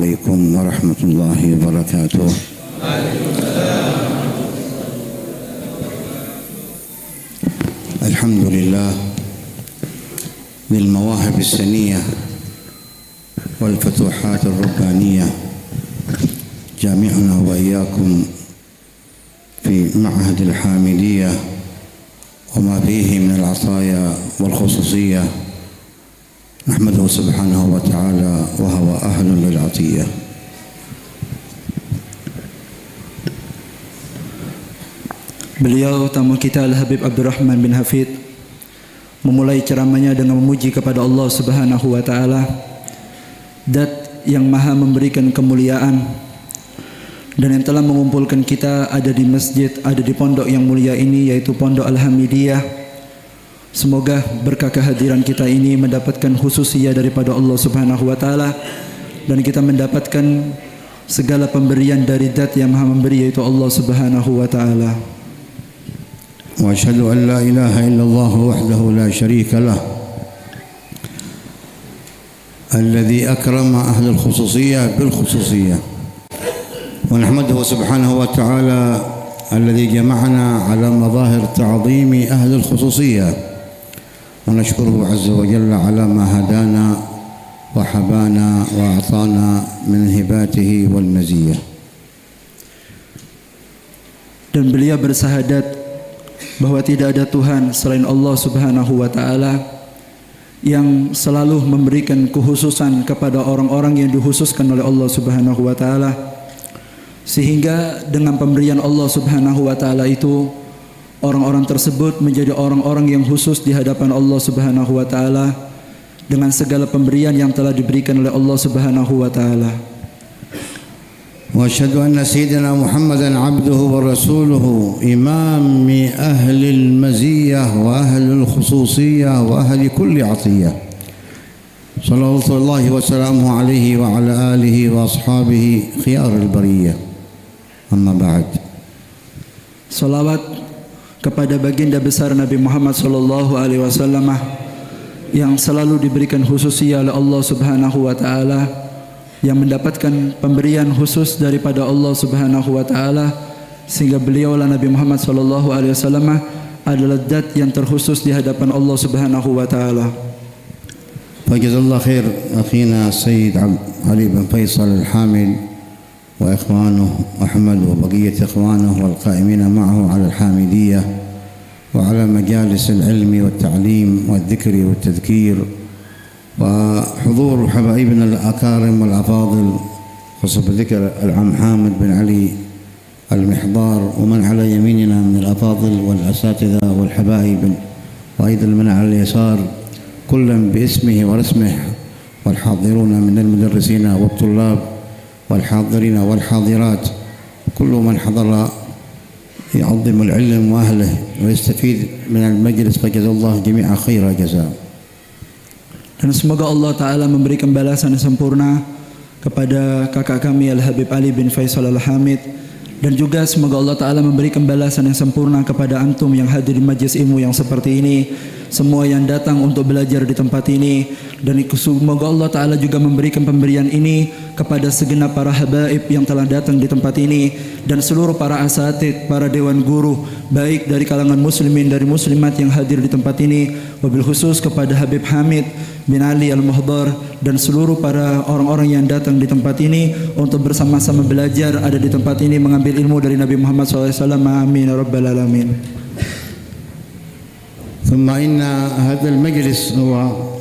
عليكم ورحمة الله وبركاته. الحمد لله للمواهب السنية والفتوحات الربانية، جامعنا وإياكم في معهد الحامدية وما فيه من العطايا والخصوصية، نحمده سبحانه وتعالى وهو أهل للعطية. Beliau tamu kita Al-Habib Abdurrahman bin Hafid memulai ceramahnya dengan memuji kepada Allah Subhanahu wa taala, Zat yang Maha memberikan kemuliaan dan yang telah mengumpulkan kita ada di masjid, ada di pondok yang mulia ini, yaitu Pondok Al-Hamidiyah. Semoga berkah kehadiran kita ini mendapatkan khususiyah daripada Allah Subhanahu wa taala dan kita mendapatkan segala pemberian dari Zat yang Maha memberi, yaitu Allah Subhanahu wa taala. وأشهد أن لا إله إلا الله وحده لا شريك له الذي أكرم أهل الخصوصية بالخصوصية، ونحمده سبحانه وتعالى الذي جمعنا على مظاهر تعظيم أهل الخصوصية، ونشكره عز وجل على ما هدانا وحبانا وأعطانا من هباته والمزية. Dan beliau bersahadat bahwa tidak ada Tuhan selain Allah Subhanahu wa taala yang selalu memberikan kekhususan kepada orang-orang yang dikhususkan oleh Allah Subhanahu wa taala, sehingga dengan pemberian Allah Subhanahu wa taala itu orang-orang tersebut menjadi orang-orang yang khusus di hadapan Allah Subhanahu wa taala dengan segala pemberian yang telah diberikan oleh Allah Subhanahu wa taala. وأشهد أن سيدنا محمدا عبده ورسوله إمام أهل المزية وأهل الخصوصية وأهل كل عطية، صلوات الله وسلامه عليه وعلى آله وأصحابه خيار البرية. أما بعد، Salawat kepada baginda besar Nabi Muhammad sallallahu alaihi wasallam yang selalu diberikan khususiyah oleh Allah Subhanahu wa taala, yang mendapatkan pemberian khusus daripada Allah Subhanahu wa taala, sehingga beliaulah Nabi Muhammad sallallahu alaihi wasallam adalah zat yang terkhusus di hadapan Allah Subhanahu wa taala. فجزا خير أخينا السيد علي بن فيصل الحامد وإخوانه أحمد وبقية إخوانه والقائمين معه على الحامدية وعلى مجالس العلم والتعليم والذكر والتذكير، وحضور حبايبنا الأكارم والأفاضل، خصوصا بذكر العم حامد بن علي المحضار ومن على يميننا من الأفاضل والأساتذة والحبايب، وأيضا من على اليسار كلا باسمه ورسمه، والحاضرون من المدرسين والطلاب والحاضرين والحاضرات، كل من حضر يعظم العلم وأهله ويستفيد من المجلس، فجزا الله جميعا خير جزاء. Dan semoga Allah Ta'ala memberikan balasan yang sempurna kepada kakak kami Al-Habib Ali bin Faisal Al-Hamid, dan juga semoga Allah Ta'ala memberikan balasan yang sempurna kepada antum yang hadir di majlis ilmu yang seperti ini, semua yang datang untuk belajar di tempat ini, dan semoga Allah Ta'ala juga memberikan pemberian ini kepada segenap para habaib yang telah datang di tempat ini, dan seluruh para asatid, para dewan guru, baik dari kalangan muslimin dari muslimat yang hadir di tempat ini, wabil khusus kepada Habib Hamid bin Ali Al-Muhdar dan seluruh para orang-orang yang datang di tempat ini untuk bersama-sama belajar, ada di tempat ini mengambil ilmu dari Nabi Muhammad SAW. Amin ya rabbal alamin. ثم إن هذا المجلس هو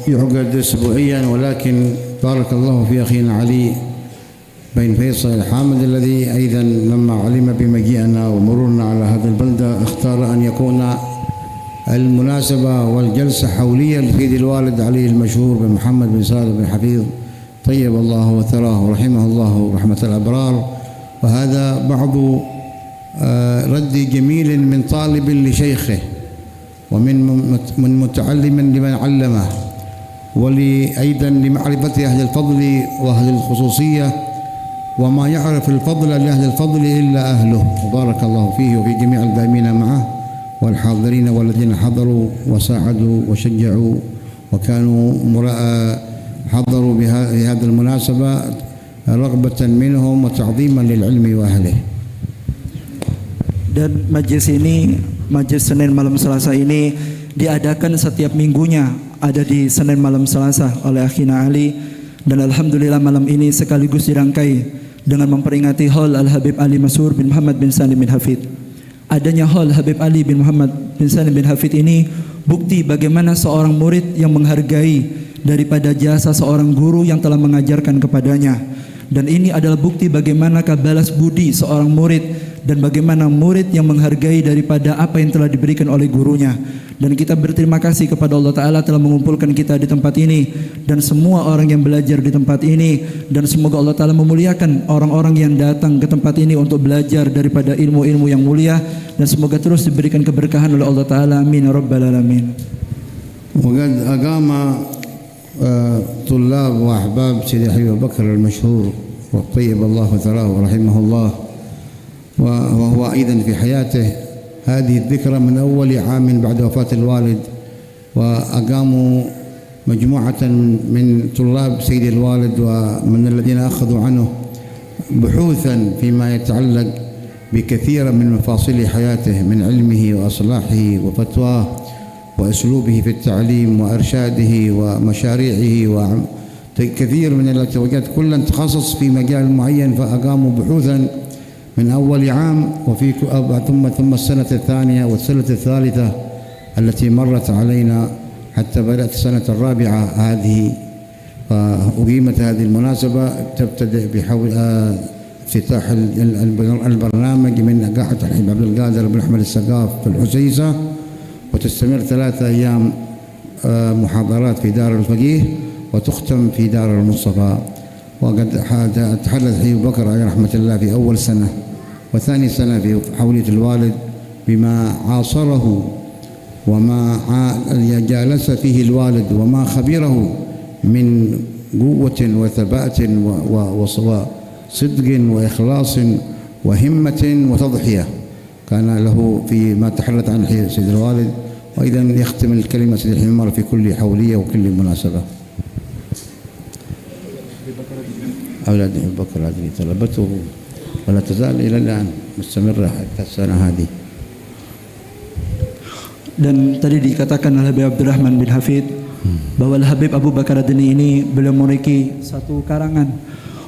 يعقد أسبوعيا، ولكن بارك الله في أخينا علي بن فيصل الحامد الذي أيضا لما علم بمجيئنا ومرورنا على هذه البلدة اختار أن يكون المناسبة والجلسة حولية لسيد الوالد علي المشهور بن محمد بن سالم بن حفيظ طيب الله وثراه ورحمه الله رحمة الأبرار. وهذا بعض رد جميل من طالب لشيخه ومن متعلم لمن علمه، أيضا لمعرفة أهل الفضل وأهل الخصوصية، وما يعرف الفضل لأهل الفضل إلا أهله. وبارك الله فيه وفي جميع الدائمين معه والحاضرين والذين حضروا وساعدوا وشجعوا وكانوا حضروا بهذه المناسبة رغبة منهم وتعظيما للعلم وأهله. Dan majelis ini, majelis Senin malam Selasa ini diadakan setiap minggunya, ada di Senin malam Selasa oleh Akhina Ali, dan alhamdulillah malam ini sekaligus dirangkai dengan memperingati haul Al-Habib Ali Mas'ur bin Muhammad bin Salim bin Hafid. Adanya haul Habib Ali bin Muhammad bin Salim bin Hafid ini bukti bagaimana seorang murid yang menghargai daripada jasa seorang guru yang telah mengajarkan kepadanya. Dan ini adalah bukti bagaimanakah balas budi seorang murid dan bagaimana murid yang menghargai daripada apa yang telah diberikan oleh gurunya. Dan kita berterima kasih kepada Allah Ta'ala telah mengumpulkan kita di tempat ini dan semua orang yang belajar di tempat ini, dan semoga Allah Ta'ala memuliakan orang-orang yang datang ke tempat ini untuk belajar daripada ilmu-ilmu yang mulia, dan semoga terus diberikan keberkahan oleh Allah Ta'ala. Amin ya rabbal alamin. وقد أقام طلاب وأحباب سيدي حبيب بكر المشهور والطيب الله ثراه ورحمه الله، وهو أيضا في حياته هذه الذكرى من أول عام بعد وفاة الوالد، وأقاموا مجموعة من طلاب سيد الوالد ومن الذين أخذوا عنه بحوثا فيما يتعلق بكثير من مفاصل حياته من علمه وأصلاحه وفتواه وأسلوبه في التعليم وإرشاده ومشاريعه وكثير من التوجيهات، كلا تخصص في مجال معين، فأقاموا بحوثا من أول عام ثم السنة الثانية والسنة الثالثة التي مرت علينا حتى بدأت السنة الرابعة هذه. فأقيمت هذه المناسبة تبتدئ بحول افتتاح البرنامج من قاعة الحبيب عبد القادر بن أحمد السقاف في الحسيسة، وتستمر 3 أيام محاضرات في دار الفقيه، وتختم في دار المصطفى. وقد تحدث حبيب بكر عليه رحمة الله في أول سنة وثاني سنة في حولية الوالد بما عاصره وما جالس فيه الوالد وما خبره من قوة وثبات وصدق وإخلاص وهمة وتضحية كان له فيما تحدث عن سيد الوالد. وأيضا يختم الكلمة سيد الحمار في كل حولية وكل مناسبة. أولاد أبي بكر هذه طلبته ولا تزال إلى الآن مستمرة حتى السنة هذه. Dan tadi dikatakan oleh Habib Abdurrahman bin Hafid bahwa Habib Abu Bakar Adni ini beliau memiliki satu karangan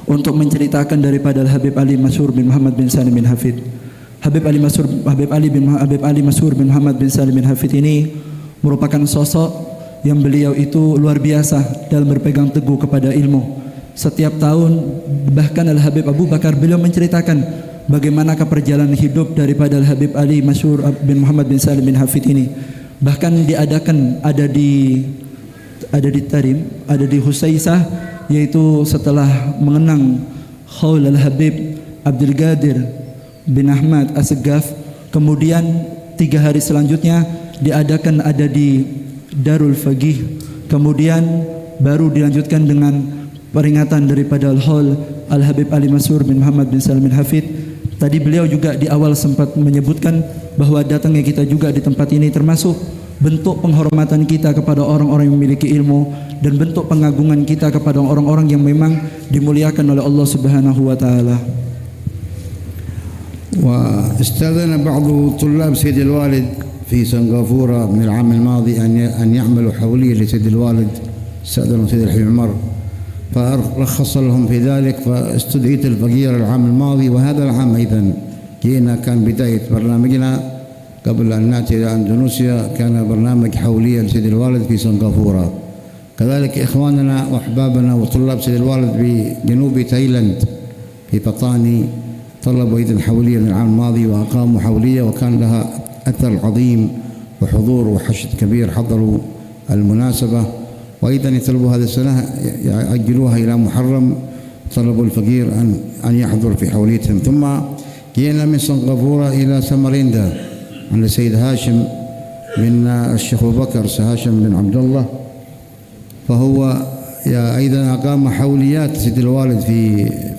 untuk menceritakan daripada Habib Ali Mas'ur bin Muhammad bin Salim bin Hafid. Habib Ali Mas'ur bin Muhammad bin Salim bin Hafid ini merupakan sosok yang beliau itu luar biasa dalam berpegang teguh kepada ilmu. Setiap tahun bahkan Al-Habib Abu Bakar beliau menceritakan bagaimanakah perjalanan hidup daripada Al-Habib Ali Mas'ur bin Muhammad bin Salim bin Hafid ini. Bahkan diadakan ada di Tarim, ada di Husaisah, yaitu setelah mengenang haul Al-Habib Abdul Qadir bin Ahmad As-Segaf, kemudian 3 hari selanjutnya diadakan ada di Darul Faqih, kemudian baru dilanjutkan dengan peringatan daripada Al-Haul Al-Habib Ali Mas'ur bin Muhammad bin Salim bin Hafid. Tadi beliau juga di awal sempat menyebutkan bahwa datangnya kita juga di tempat ini termasuk bentuk penghormatan kita kepada orang-orang yang memiliki ilmu dan bentuk pengagungan kita kepada orang-orang yang memang dimuliakan oleh Allah Subhanahu wa taala. واستأذن بعض طلاب سيد الوالد في سنغافورة من العام الماضي أن يعملوا حولية لسيد الوالد، استأذنوا سيد الحبيب عمر فرخص لهم في ذلك، فاستدعيت الفقير العام الماضي وهذا العام أيضا جينا. كان بداية برنامجنا قبل أن نأتي إلى أندونيسيا كان برنامج حولية لسيد الوالد في سنغافورة. كذلك إخواننا وأحبابنا وطلاب سيد الوالد بجنوب تايلاند في بطاني طلبوا أيضا حولية من العام الماضي وأقاموا حولية، وكان لها أثر عظيم وحضور وحشد كبير حضروا المناسبة. وأيضا يطلبوا هذه السنة يأجلوها إلى محرم، طلبوا الفقير أن يحضر في حوليتهم. ثم جينا من سنغافورة إلى ساماريندا عند السيد هاشم بن الشيخ أبو بكر هاشم بن عبد الله، فهو أيضا أقام حوليات سيد الوالد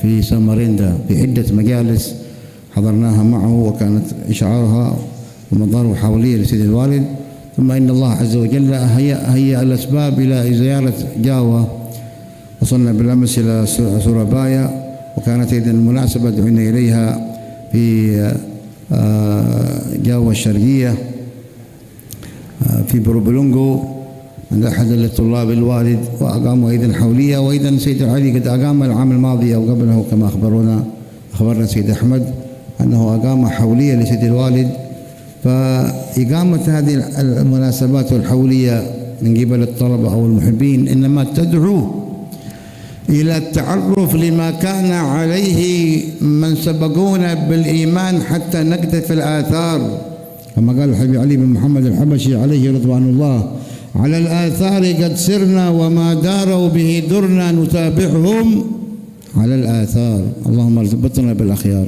في ساماريندا في عدة مجالس حضرناها معه، وكانت إشعارها ومظهر حولية لسيد الوالد. ثم إن الله عز وجل هيأ الأسباب إلى زيارة جاوا، وصلنا بالأمس إلى سورابايا وكانت إذن المناسبة دعونا إليها في جاوة الشرقية في بروبلونجو عند أحد الطلاب الوالد، وأقاموا أيضا حولية. وأيضا سيد علي قد أقام العام الماضي أو قبله كما أخبرنا سيد أحمد أنه أقام حولية لسيد الوالد. فإقامة هذه المناسبات الحولية من قبل الطلبة أو المحبين إنما تدعو إلى التعرف لما كان عليه من سبقونا بالإيمان حتى نقتفي الآثار، كما قال الحبيب علي بن محمد الحبشي عليه رضوان الله: على الآثار قد سرنا وما داروا به درنا نتابعهم على الآثار. اللهم ارزقنا بالأخيار.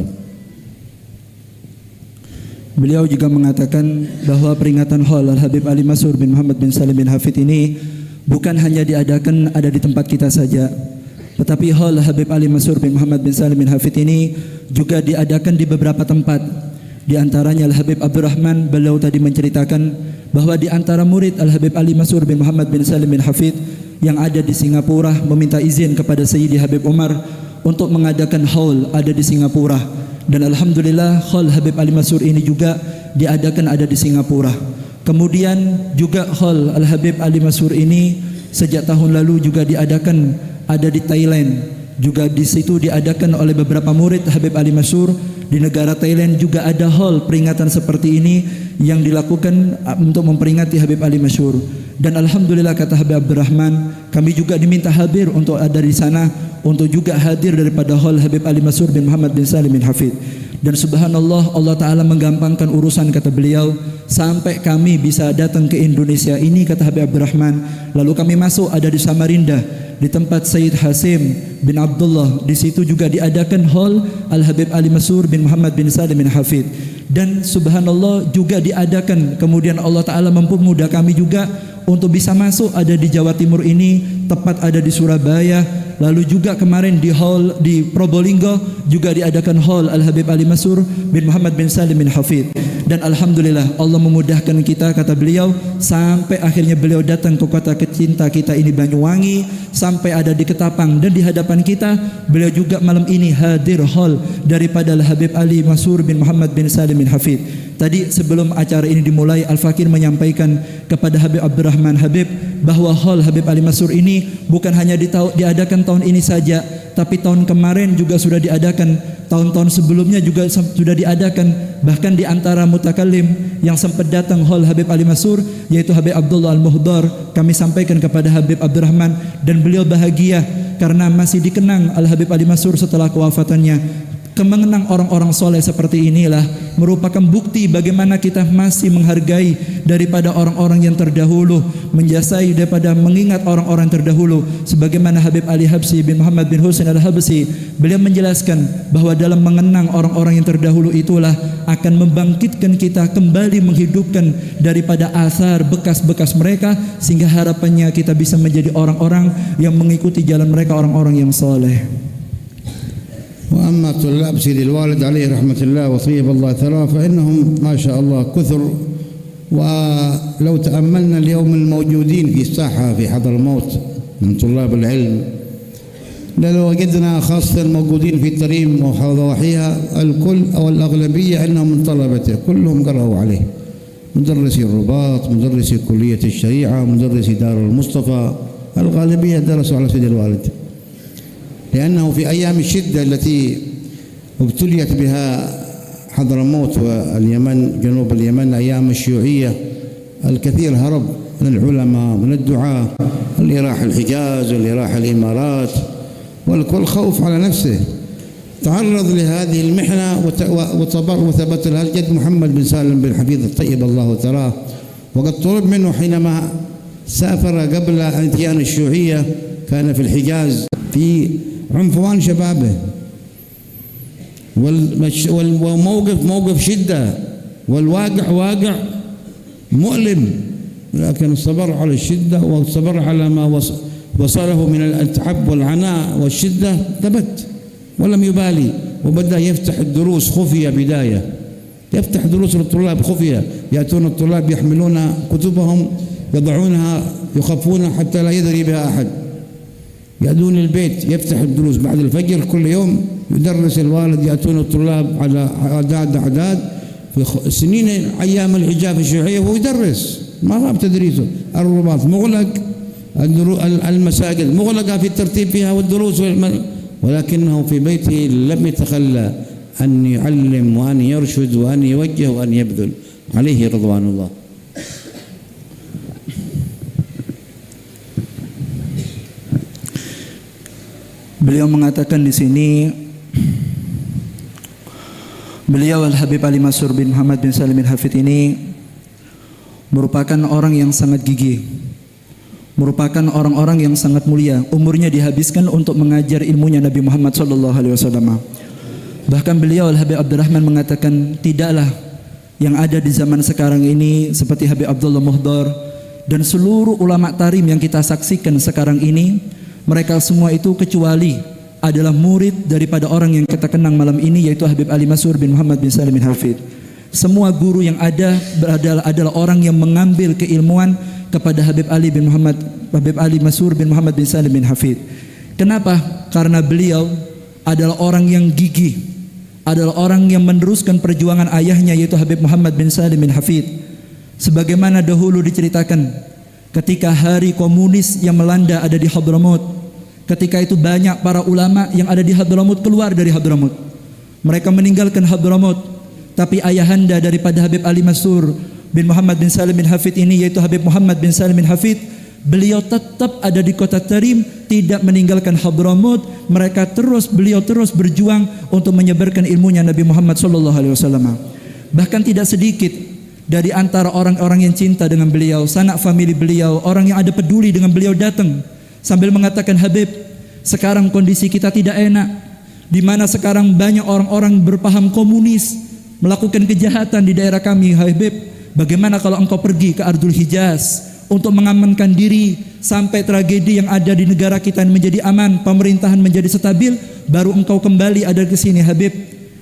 Beliau juga mengatakan bahwa peringatan Haul Al-Habib Ali Mas'ur bin Muhammad bin Salim bin Hafid ini bukan hanya diadakan ada di tempat kita saja, tetapi Haul Al-Habib Ali Mas'ur bin Muhammad bin Salim bin Hafid ini juga diadakan di beberapa tempat. Di antaranya Al-Habib Abdurrahman, beliau tadi menceritakan bahwa di antara murid Al-Habib Ali Mas'ur bin Muhammad bin Salim bin Hafid yang ada di Singapura meminta izin kepada Sayyidi Habib Umar untuk mengadakan haul ada di Singapura. Dan alhamdulillah Haul Habib Ali Mas'ur ini juga diadakan ada di Singapura. Kemudian juga Haul Al-Habib Ali Mas'ur ini sejak tahun lalu juga diadakan ada di Thailand. Juga di situ diadakan oleh beberapa murid Habib Ali Mas'ur. Di negara Thailand juga ada haul peringatan seperti ini yang dilakukan untuk memperingati Habib Ali Mas'ur. Dan alhamdulillah kata Habib Abdurrahman, kami juga diminta hadir untuk ada di sana untuk juga hadir daripada haul Habib Ali Mas'ur bin Muhammad bin Salim bin Hafid. Dan subhanallah Allah Ta'ala menggampangkan urusan kata beliau sampai kami bisa datang ke Indonesia ini kata Habib Abdurrahman. Lalu kami masuk ada di Samarinda di tempat Sayyid Hasim bin Abdullah. Di situ juga diadakan haul Al-Habib Ali Mas'ur bin Muhammad bin Salim bin Hafid. Dan subhanallah juga diadakan kemudian Allah Ta'ala mempermudah kami juga untuk bisa masuk ada di Jawa Timur ini, tepat ada di Surabaya. Lalu juga kemarin di haul di Probolinggo juga diadakan haul Al-Habib Ali Mas'ur bin Muhammad bin Salim bin Hafid. Dan alhamdulillah Allah memudahkan kita kata beliau sampai akhirnya beliau datang ke kota kecinta kita ini Banyuwangi, sampai ada di Ketapang. Dan di hadapan kita beliau juga malam ini hadir haul daripada Al-Habib Ali Mas'ur bin Muhammad bin Salim bin Hafid. Tadi sebelum acara ini dimulai Al-Fakir menyampaikan kepada Habib Abdurrahman Habib bahwa haul Habib Ali Mas'ur ini bukan hanya diadakan tahun ini saja, tapi tahun kemarin juga sudah diadakan, tahun-tahun sebelumnya juga sudah diadakan. Bahkan di antara mutakallim yang sempat datang haul Habib Ali Mas'ur yaitu Habib Abdullah Al-Muhdar, kami sampaikan kepada Habib Abdurrahman dan beliau bahagia karena masih dikenang Al-Habib Ali Mas'ur setelah kewafatannya. Kemengenang orang-orang soleh seperti inilah merupakan bukti bagaimana kita masih menghargai daripada orang-orang yang terdahulu, menjasai daripada mengingat orang-orang terdahulu. Sebagaimana Habib Ali Habsi bin Muhammad bin Husain Al-Habsi, beliau menjelaskan bahwa dalam mengenang orang-orang yang terdahulu itulah akan membangkitkan kita kembali, menghidupkan daripada asar bekas-bekas mereka, sehingga harapannya kita bisa menjadi orang-orang yang mengikuti jalan mereka, orang-orang yang soleh. وأما طلاب سيد الوالد عليه رحمة الله وطيب الله ثراه فإنهم ما شاء الله كثر. ولو تأملنا اليوم الموجودين في الساحة في حضرموت من طلاب العلم لوجدنا خاصة الموجودين في التريم وضواحيها الكل أو الأغلبية أنهم من طلبته كلهم قرأوا عليه، مدرسي الرباط، مدرسي كلية الشريعة، مدرسي دار المصطفى، الغالبية درسوا على سيد الوالد، لأنه في أيام الشدة التي ابتليت بها حضرموت واليمن جنوب اليمن أيام الشيوعية الكثير هرب من العلماء من الدعاة، اللي راح الحجاز واللي راح الإمارات والكل خوف على نفسه. تعرض لهذه المحنة وثبت لها الجد محمد بن سالم بن حفيظ الطيب الله ثراه، وقد طلب منه حينما سافر قبل أتيان الشيوعية كان في الحجاز في عنفوان شبابه والموقف موقف شدة والواقع واقع مؤلم، لكن الصبر على الشدة والصبر على ما وصله من التعب والعناء والشدة ثبت ولم يبالي، وبدأ يفتح الدروس خفية. بداية يفتح دروس للطلاب خفية، يأتون الطلاب يحملون كتبهم يضعونها يخفونها حتى لا يدري بها أحد، يأتون البيت يفتح الدروس بعد الفجر كل يوم يدرس الوالد، يأتون الطلاب على أعداد في سنين أيام الحجاب الشيوعية وهو يدرس، ما غاب تدريسه. الرباط مغلق، المساجد مغلقة في الترتيب فيها والدروس ولكنه في بيته لم يتخلى أن يعلم وأن يرشد وأن يوجه وأن يبذل، عليه رضوان الله. Beliau mengatakan di sini, beliau Al-Habib Ali Masrur bin Muhammad bin Salim bin Hafid ini merupakan orang yang sangat gigih, merupakan orang-orang yang sangat mulia. Umurnya dihabiskan untuk mengajar ilmunya Nabi Muhammad SAW. Bahkan beliau Al-Habib Abdurrahman mengatakan, tidaklah yang ada di zaman sekarang ini seperti Habib Abdullah Muhdar dan seluruh ulama tarim yang kita saksikan sekarang ini, mereka semua itu kecuali adalah murid daripada orang yang kita kenang malam ini, yaitu Habib Ali Masrur bin Muhammad bin Salim bin Hafid. Semua guru yang ada adalah orang yang mengambil keilmuan kepada Habib Ali Masrur bin Muhammad bin Salim bin Hafid. Kenapa? Karena beliau adalah orang yang gigih, adalah orang yang meneruskan perjuangan ayahnya, yaitu Habib Muhammad bin Salim bin Hafid. Sebagaimana dahulu diceritakan, ketika hari komunis yang melanda ada di Hadramaut, ketika itu banyak para ulama yang ada di Hadramaut keluar dari Hadramaut. Mereka meninggalkan Hadramaut, tapi ayahanda daripada Habib Ali Masrur bin Muhammad bin Salim bin Hafid ini, yaitu Habib Muhammad bin Salim bin Hafid, beliau tetap ada di kota Tarim, tidak meninggalkan Hadramaut. Beliau terus berjuang untuk menyebarkan ilmunya Nabi Muhammad SAW. Bahkan tidak sedikit dari antara orang-orang yang cinta dengan beliau, sanak famili beliau, orang yang ada peduli dengan beliau datang sambil mengatakan, Habib, sekarang kondisi kita tidak enak, di mana sekarang banyak orang-orang berpaham komunis melakukan kejahatan di daerah kami. Habib, bagaimana kalau engkau pergi ke Ardul Hijaz untuk mengamankan diri sampai tragedi yang ada di negara kita menjadi aman, pemerintahan menjadi stabil, baru engkau kembali ada ke sini, Habib.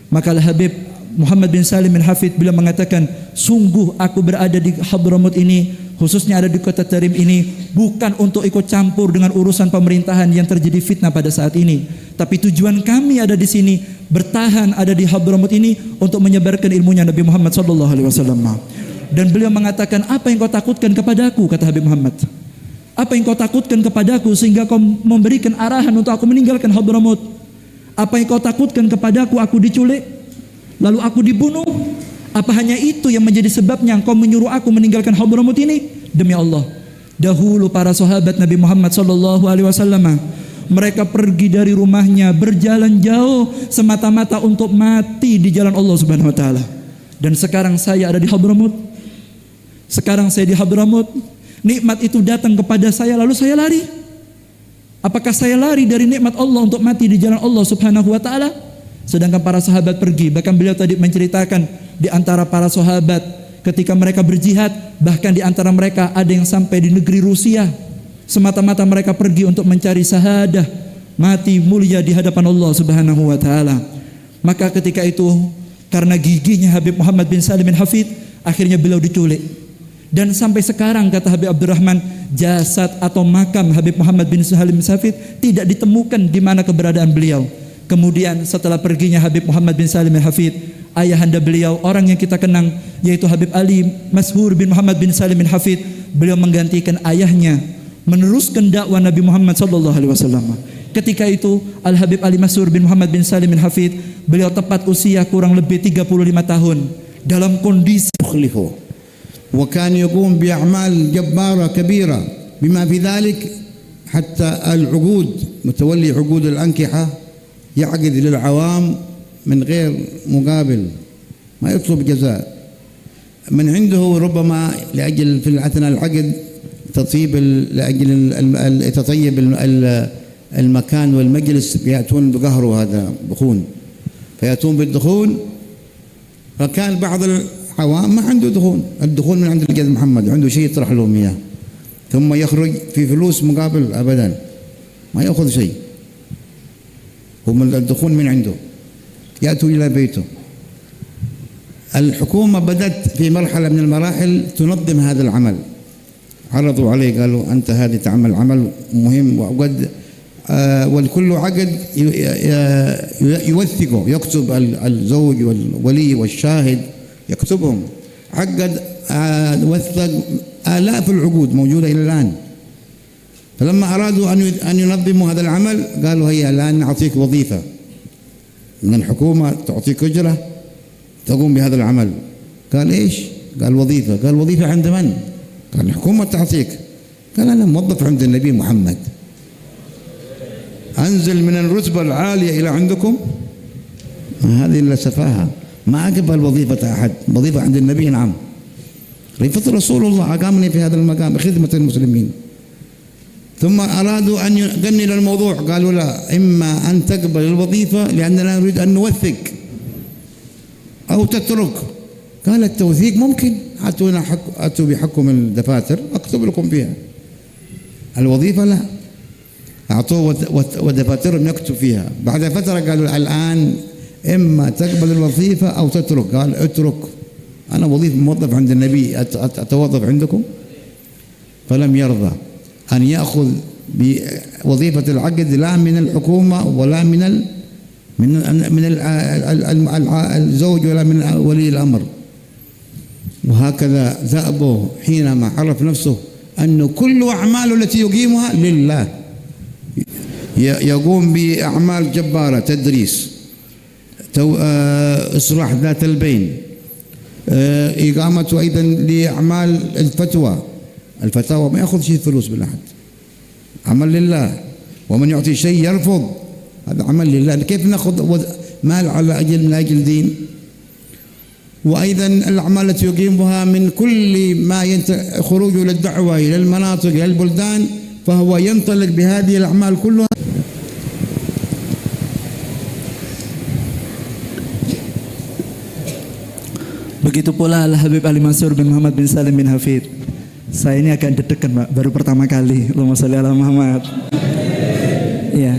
Maka Habib Muhammad bin Salim bin Hafid beliau mengatakan, sungguh aku berada di Hadramaut ini, khususnya ada di kota Tarim ini, bukan untuk ikut campur dengan urusan pemerintahan yang terjadi fitnah pada saat ini, tapi tujuan kami ada di sini, bertahan ada di Hadramaut ini untuk menyebarkan ilmunya Nabi Muhammad SAW. Dan beliau mengatakan, apa yang kau takutkan kepadaku, kata Habib Muhammad, apa yang kau takutkan kepadaku sehingga kau memberikan arahan untuk aku meninggalkan Hadramaut? Apa yang kau takutkan kepadaku, aku diculik lalu aku dibunuh? Apa hanya itu yang menjadi sebabnya engkau menyuruh aku meninggalkan Hadramaut ini? Demi Allah, dahulu para sahabat Nabi Muhammad SAW, mereka pergi dari rumahnya berjalan jauh semata-mata untuk mati di jalan Allah Subhanahu wa taala. Dan sekarang saya ada di Hadramaut. Sekarang saya di Hadramaut, nikmat itu datang kepada saya lalu saya lari. Apakah saya lari dari nikmat Allah untuk mati di jalan Allah Subhanahu wa taala? Sedangkan para sahabat pergi. Bahkan beliau tadi menceritakan, di antara para sahabat ketika mereka berjihad, bahkan di antara mereka ada yang sampai di negeri Rusia, semata-mata mereka pergi untuk mencari syahadah, mati mulia di hadapan Allah Subhanahu wa taala. Maka ketika itu, karena gigihnya Habib Muhammad bin Salim bin Hafid, akhirnya beliau diculik. Dan sampai sekarang, kata Habib Abdurrahman, jasad atau makam Habib Muhammad bin Salim bin Hafid tidak ditemukan di mana keberadaan beliau. Kemudian setelah perginya Habib Muhammad bin Salim bin Hafid, ayahanda beliau, orang yang kita kenang, yaitu Habib Ali Masrur bin Muhammad bin Salim bin Hafid, beliau menggantikan ayahnya, meneruskan dakwah Nabi Muhammad SAW. Ketika itu Al-Habib Ali Masrur bin Muhammad bin Salim bin Hafid, beliau tepat usia kurang lebih 35 tahun, dalam kondisi وكان يقوم بأعمال جبارة كبيرة، بما في ذلك حتى العقود، متولي عقود الأنكحة يعقد للعوام من غير مقابل، ما يطلب جزاء من عنده، ربما لأجل في أثناء العقد تطيب، لأجل تطيب المكان والمجلس، يأتون بقهر هذا بخون، فيأتون بالدخون. فكان بعض العوام ما عنده دخون، الدخون من عند الجد محمد، عنده شيء يطرح لهم إياه، ثم يخرج في فلوس مقابل أبدا، ما يأخذ شيء، هم الدخون من عنده، يأتوا إلى بيته. الحكومة بدأت في مرحلة من المراحل تنظم هذا العمل، عرضوا عليه قالوا أنت هذه تعمل عمل مهم، وقد والكل عقد يوثقه، يكتب الزوج والولي والشاهد يكتبهم، عقد وثق آلاف العقود موجودة إلى الآن. فلما أرادوا أن ينظموا هذا العمل قالوا هيا الآن نعطيك وظيفة من الحكومة، تعطيك أجرة تقوم بهذا العمل. قال إيش؟ قال وظيفة. قال وظيفة عند من؟ قال الحكومة تعطيك. قال أنا موظف عند النبي محمد، أنزل من الرتبة العالية إلى عندكم؟ هذه إلا سفاهة، ما أقبل وظيفة أحد. وظيفة عند النبي نعم، رفض رسول الله أقامني في هذا المقام خدمة المسلمين. ثم أرادوا أن يقننوا الموضوع، قالوا لا، إما أن تقبل الوظيفة لأننا نريد أن نوثق أو تترك. قال التوثيق ممكن، أتوا بحكم الدفاتر أكتب لكم فيها. الوظيفة لا، أعطوه ودفاترهم يكتب فيها. بعد فترة قالوا الآن إما تقبل الوظيفة أو تترك. قال اترك، أنا وظيفة موظف عند النبي أتوظف عندكم؟ فلم يرضى أن يأخذ بوظيفة العقد لا من الحكومة ولا من الزوج ولا من ولي الأمر. وهكذا ذأبه حينما عرف نفسه أن كل أعماله التي يقيمها لله، يقوم بأعمال جبارة، تدريس، إصلاح ذات البين، إقامته أيضا لأعمال الفتاوى ما يأخذ شيء فلوس من أحد، عمل لله. ومن يعطي شيء يرفض، هذا عمل لله. كيف نأخذ مال على أجل دين؟ وأيضا الأعمال التي يقيمها من كل ما خروجه للدعوة إلى المناطق إلى البلدان، فهو ينطلق بهذه الأعمال كلها. Begitu pula Al-Habib Ali Mansur bin Muhammad bin Salim bin Hafid. Saya ini agak deg-degan Pak, baru pertama kali. Allahumma sholli ala Muhammad. Ya,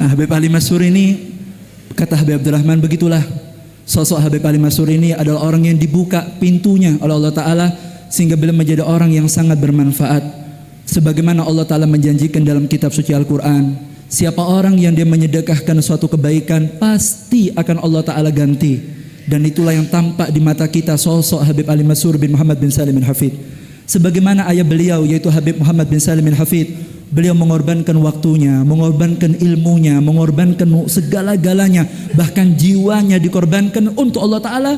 Habib Ali Mansur ini, kata Habib Abdurrahman, begitulah sosok Habib Ali Mansur ini adalah orang yang dibuka pintunya oleh Allah Ta'ala sehingga beliau menjadi orang yang sangat bermanfaat. Sebagaimana Allah Ta'ala menjanjikan dalam kitab suci Al-Quran, siapa orang yang dia menyedekahkan suatu kebaikan pasti akan Allah Ta'ala ganti. Dan itulah yang tampak di mata kita sosok Habib Ali Mansur bin Muhammad bin Salim bin Hafid. Sebagaimana ayah beliau yaitu Habib Muhammad bin Salim bin Hafid, beliau mengorbankan waktunya, mengorbankan ilmunya, mengorbankan segala-galanya, bahkan jiwanya dikorbankan untuk Allah Ta'ala.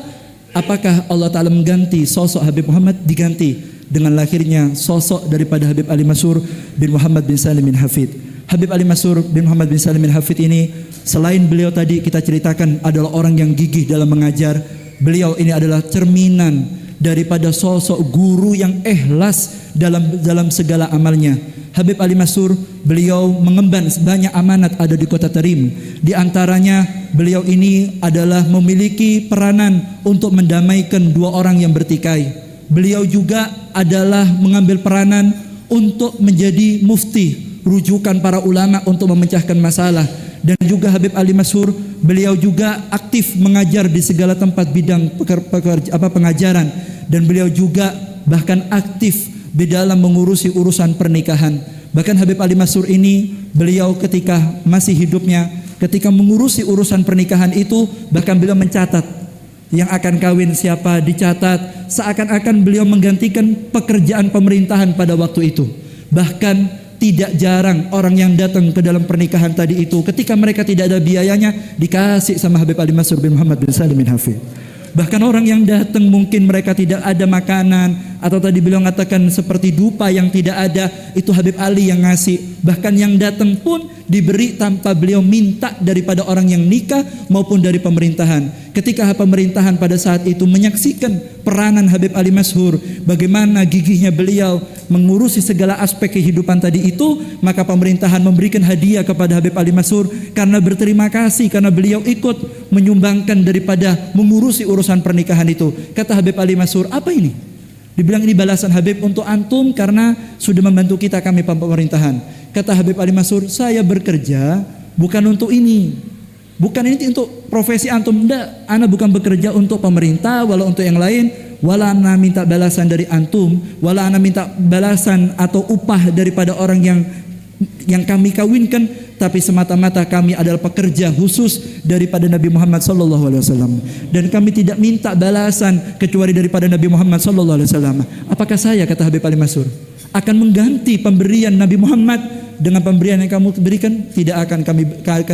Apakah Allah Ta'ala mengganti sosok Habib Muhammad? Diganti dengan lahirnya sosok daripada Habib Ali Mansur bin Muhammad bin Salim bin Hafid. Habib Ali Mansur bin Muhammad bin Salim bin Hafid ini, selain beliau tadi kita ceritakan adalah orang yang gigih dalam mengajar, beliau ini adalah cerminan daripada sosok guru yang ikhlas dalam segala amalnya. Habib Ali Mansur, beliau mengemban banyak amanat ada di kota Tarim. Di antaranya beliau ini adalah memiliki peranan untuk mendamaikan dua orang yang bertikai. Beliau juga adalah mengambil peranan untuk menjadi mufti, rujukan para ulama untuk memecahkan masalah. Dan juga Habib Ali Mansur, beliau juga aktif mengajar di segala tempat bidang pengajaran, dan beliau juga bahkan aktif di dalam mengurusi urusan pernikahan. Bahkan Habib Ali Mansur ini, beliau ketika masih hidupnya, ketika mengurusi urusan pernikahan itu, bahkan beliau mencatat yang akan kawin siapa, dicatat, seakan-akan beliau menggantikan pekerjaan pemerintahan pada waktu itu. Bahkan tidak jarang orang yang datang ke dalam pernikahan tadi itu, ketika mereka tidak ada biayanya, dikasih sama Habib Ali Mansur bin Muhammad bin Salim bin Hafid. Bahkan orang yang datang mungkin mereka tidak ada makanan, atau tadi beliau mengatakan seperti dupa yang tidak ada, itu Habib Ali yang ngasih. Bahkan yang datang pun diberi tanpa beliau minta daripada orang yang nikah maupun dari pemerintahan. Ketika pemerintahan pada saat itu menyaksikan peranan Habib Ali Mansur, bagaimana gigihnya beliau mengurusi segala aspek kehidupan tadi itu, maka pemerintahan memberikan hadiah kepada Habib Ali Mansur karena berterima kasih karena beliau ikut menyumbangkan daripada mengurusi urusan pernikahan itu. Kata Habib Ali Mansur, apa ini? Dibilang ini balasan Habib untuk antum karena sudah membantu kita kami pemerintahan. Kata Habib Ali Mansur, saya bekerja bukan untuk ini, bukan ini untuk profesi antum. Tidak, ana bukan bekerja untuk pemerintah walau untuk yang lain. Wala ana minta balasan dari antum, wala ana minta balasan atau upah daripada orang yang yang kami kawinkan, tapi semata-mata kami adalah pekerja khusus daripada Nabi Muhammad SAW. Dan kami tidak minta balasan kecuali daripada Nabi Muhammad SAW. Apakah saya, kata Habib Ali Masyhur, akan mengganti pemberian Nabi Muhammad dengan pemberian yang kamu berikan? Tidak akan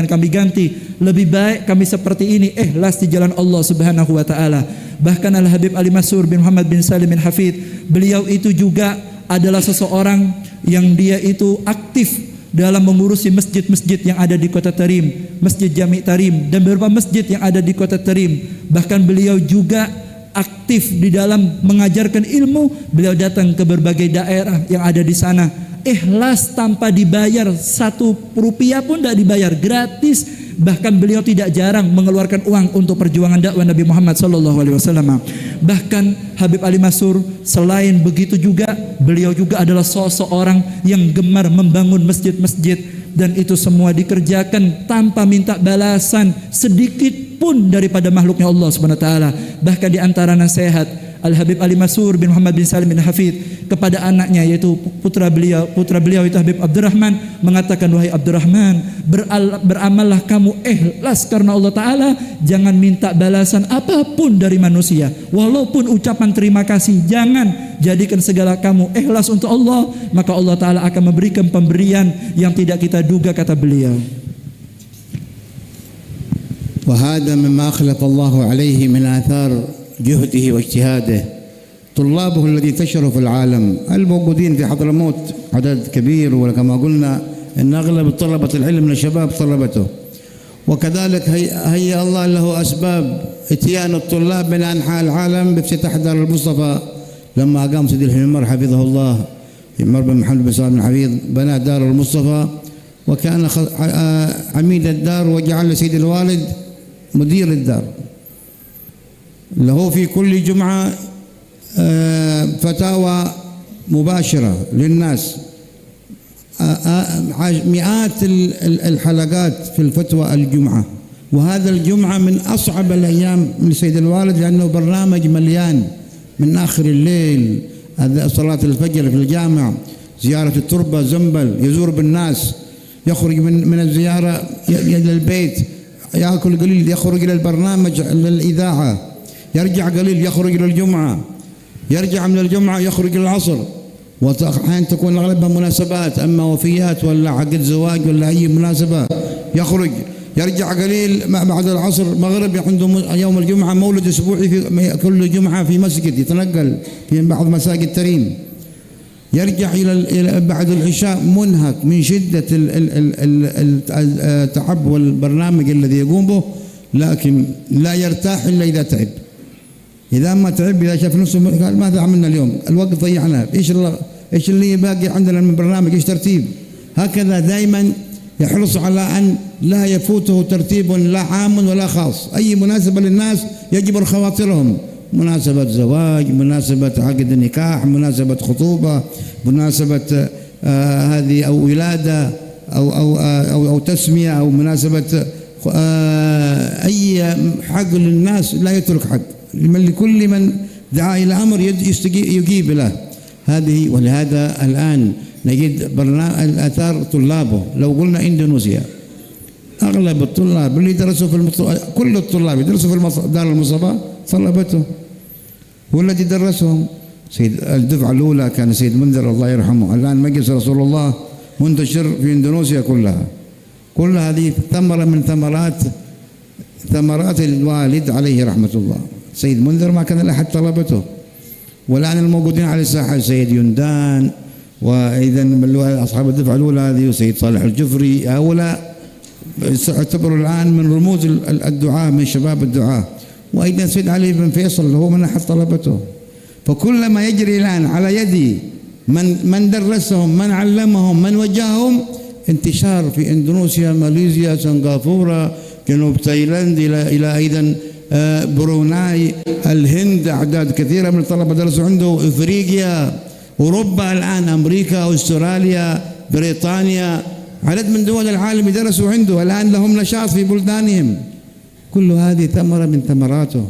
kami ganti. Lebih baik kami seperti ini, ikhlas di jalan Allah Subhanahu wa taala. Bahkan Al Habib Ali Masyhur bin Muhammad bin Salim bin Hafid, beliau itu juga adalah seseorang yang dia itu aktif dalam mengurusi masjid-masjid yang ada di Kota Tarim, Masjid Jami Tarim dan beberapa masjid yang ada di Kota Tarim. Bahkan beliau juga aktif di dalam mengajarkan ilmu. Beliau datang ke berbagai daerah yang ada di sana, ikhlas tanpa dibayar, 1 rupiah pun tidak dibayar, gratis. Bahkan beliau tidak jarang mengeluarkan uang untuk perjuangan dakwah Nabi Muhammad SAW. Bahkan Habib Ali Masyhur selain begitu juga, beliau juga adalah seseorang yang gemar membangun masjid-masjid, dan itu semua dikerjakan tanpa minta balasan sedikit pun daripada makhluknya Allah Subhanahu wa taala. Bahkan di antara nasihat Al Habib Ali Masyhur bin Muhammad bin Salim bin Hafid kepada anaknya, yaitu putra beliau itu Habib Abdurrahman, mengatakan, wahai Abdurrahman, beramallah kamu ikhlas karena Allah Ta'ala, jangan minta balasan apapun dari manusia, walaupun ucapan terima kasih, jangan. Jadikan segala kamu ikhlas untuk Allah, maka Allah Ta'ala akan memberikan pemberian yang tidak kita duga, kata beliau. وهذا مما أخلف الله عليه من آثار جهده واجتهاده. طلابه الذي انتشروا في العالم الموجودين في حضرموت عدد كبير، وكما قلنا أن أغلب طلبة العلم من الشباب طلبته، وكذلك هيأ الله له أسباب إتيان الطلاب من أنحاء العالم بافتتاح دار المصطفى. لما قام سيدي الحمار حفظه الله عمر بن محمد بن سالم بن حفيظ بنى دار المصطفى، وكان عميد الدار، وجعل سيد الوالد مدير الدار. له في كل جمعة فتاوى مباشرة للناس، مئات الحلقات في الفتوى الجمعة. وهذا الجمعة من أصعب الأيام من سيد الوالد، لأنه برنامج مليان من آخر الليل، صلاة الفجر في الجامع، زيارة التربة زنبل، يزور بالناس، يخرج من الزيارة إلى البيت، يأكل قليل، يخرج إلى البرنامج للإذاعة، يرجع قليل، يخرج إلى الجمعة، يرجع من الجمعة يخرج إلى العصر، وأحيانا تكون أغلبها مناسبات، أما وفيات ولا عقد زواج ولا أي مناسبة، يخرج يرجع قليل بعد العصر مغرب، عنده يوم الجمعة مولد أسبوعي في كل جمعة في مسجد، يتنقل في بعض مساجد تريم، يرجع إلى بعد العشاء منهك من شدة التعب والبرنامج الذي يقوم به، لكن لا يرتاح إلا إذا تعب. إذا ما تعب، إذا شاف نفسه قال ماذا عملنا اليوم؟ الوقت ضيعناه، إيش اللي باقي عندنا من برنامج؟ إيش ترتيب؟ هكذا دائما يحرص على أن لا يفوته ترتيب لا عام ولا خاص. أي مناسبة للناس يجبر خواطرهم، مناسبة زواج، مناسبة عقد نكاح، مناسبة خطوبة، مناسبة هذه أو ولادة أو تسمية، أو مناسبة أي حق للناس لا يترك حق، لكل من دعا إلى أمر يجيب له. هذه ولهذا الآن نجد آثار طلابه. لو قلنا إندونيسيا، أغلب الطلاب اللي درسوا في كل الطلاب يدرسوا في دار المصطفى طلبته، هو الذي درسهم. سيد الدفعة الأولى كان سيد منذر الله يرحمه، الآن مجلس رسول الله منتشر في إندونيسيا كلها. كل هذه ثمرة من ثمرات الوالد عليه رحمة الله. سيد منذر ما كان أحد طلبته، والآن الموجودين على الساحة سيد يندان، وإذا أصحاب الدفعة الأولى هذه وسيد صالح الجفري، هؤلاء يعتبروا الآن من رموز الدعاء، من شباب الدعاء. وأيضا سيد علي بن فيصل هو من أحد طلبته. فكل ما يجري الآن على يدي من درسهم، من علمهم، من وجههم، انتشار في إندونيسيا، ماليزيا، سنغافورة، جنوب تايلاند، إلى أيضا بروناي، الهند، أعداد كثيرة من الطلبة درسوا عنده، إفريقيا، أوروبا الآن، أمريكا، أستراليا، بريطانيا، عدد من دول العالم درسوا عنده، الآن لهم نشاط في بلدانهم. كل هذه ثمرة من ثمراته،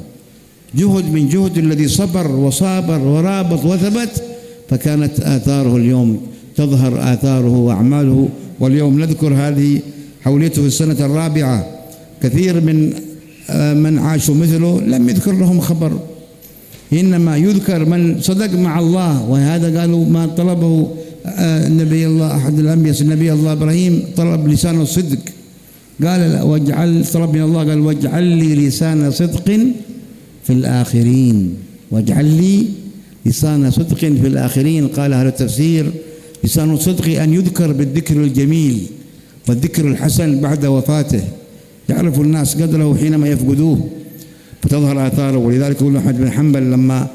جهد من جهد الذي صبر وصابر ورابط وثبت، فكانت آثاره اليوم تظهر آثاره وأعماله واليوم نذكر هذه حوليته في السنة الرابعة. كثير من عاشوا مثله لم يذكر لهم خبر، إنما يذكر من صدق مع الله. وهذا قالوا ما طلبه نبي الله أحد الأنبياء نبي الله إبراهيم، طلب لسان الصدق. قال واجعل، طلب من الله قال واجعل لي لسان صدق في الآخرين، واجعل لي لسان صدق في الآخرين. قال أهل التفسير لسان الصدق أن يذكر بالذكر الجميل والذكر الحسن بعد وفاته، يعرف الناس قدره حينما يفقدوه فتظهر آثاره. ولذلك يقول أحمد بن حنبل لما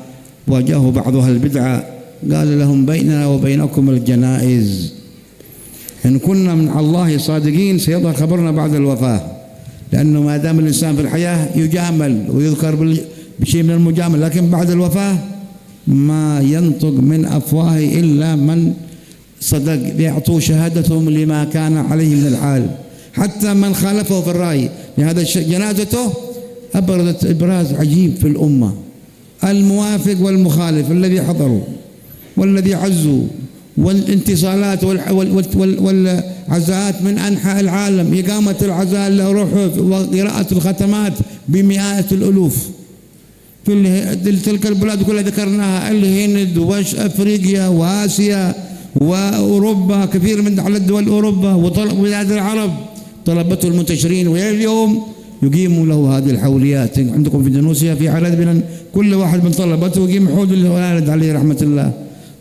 واجهه بعض أهل البدعة قال لهم بيننا وبينكم الجنائز، إن كنا من الله صادقين سيظهر خبرنا بعد الوفاة، لأنه ما دام الإنسان في الحياة يجامل ويذكر بشيء من المجامل، لكن بعد الوفاة ما ينطق من أفواه إلا من صدق، بيعطوا شهادتهم لما كان عليه من الحال، حتى من خالفه في الرأي. لهذا جنازته أبرزت إبراز عجيب في الأمة، الموافق والمخالف، الذي حضروا والذي عزوا، والانتصالات والعزاءات من أنحاء العالم، إقامة العزاء له روحه وقراءة الختمات بمئات الألوف في تلك البلاد كلها ذكرناها، الهند وأفريقيا وآسيا وأوروبا، كثير من على الدول أوروبا وبلاد العرب طلبته المنتشرين، وإلى اليوم يقيموا له هذه الحوليات. عندكم في اندونيسيا في عدد من كل واحد من طلبته يقيم حول الوالد عليه رحمة الله،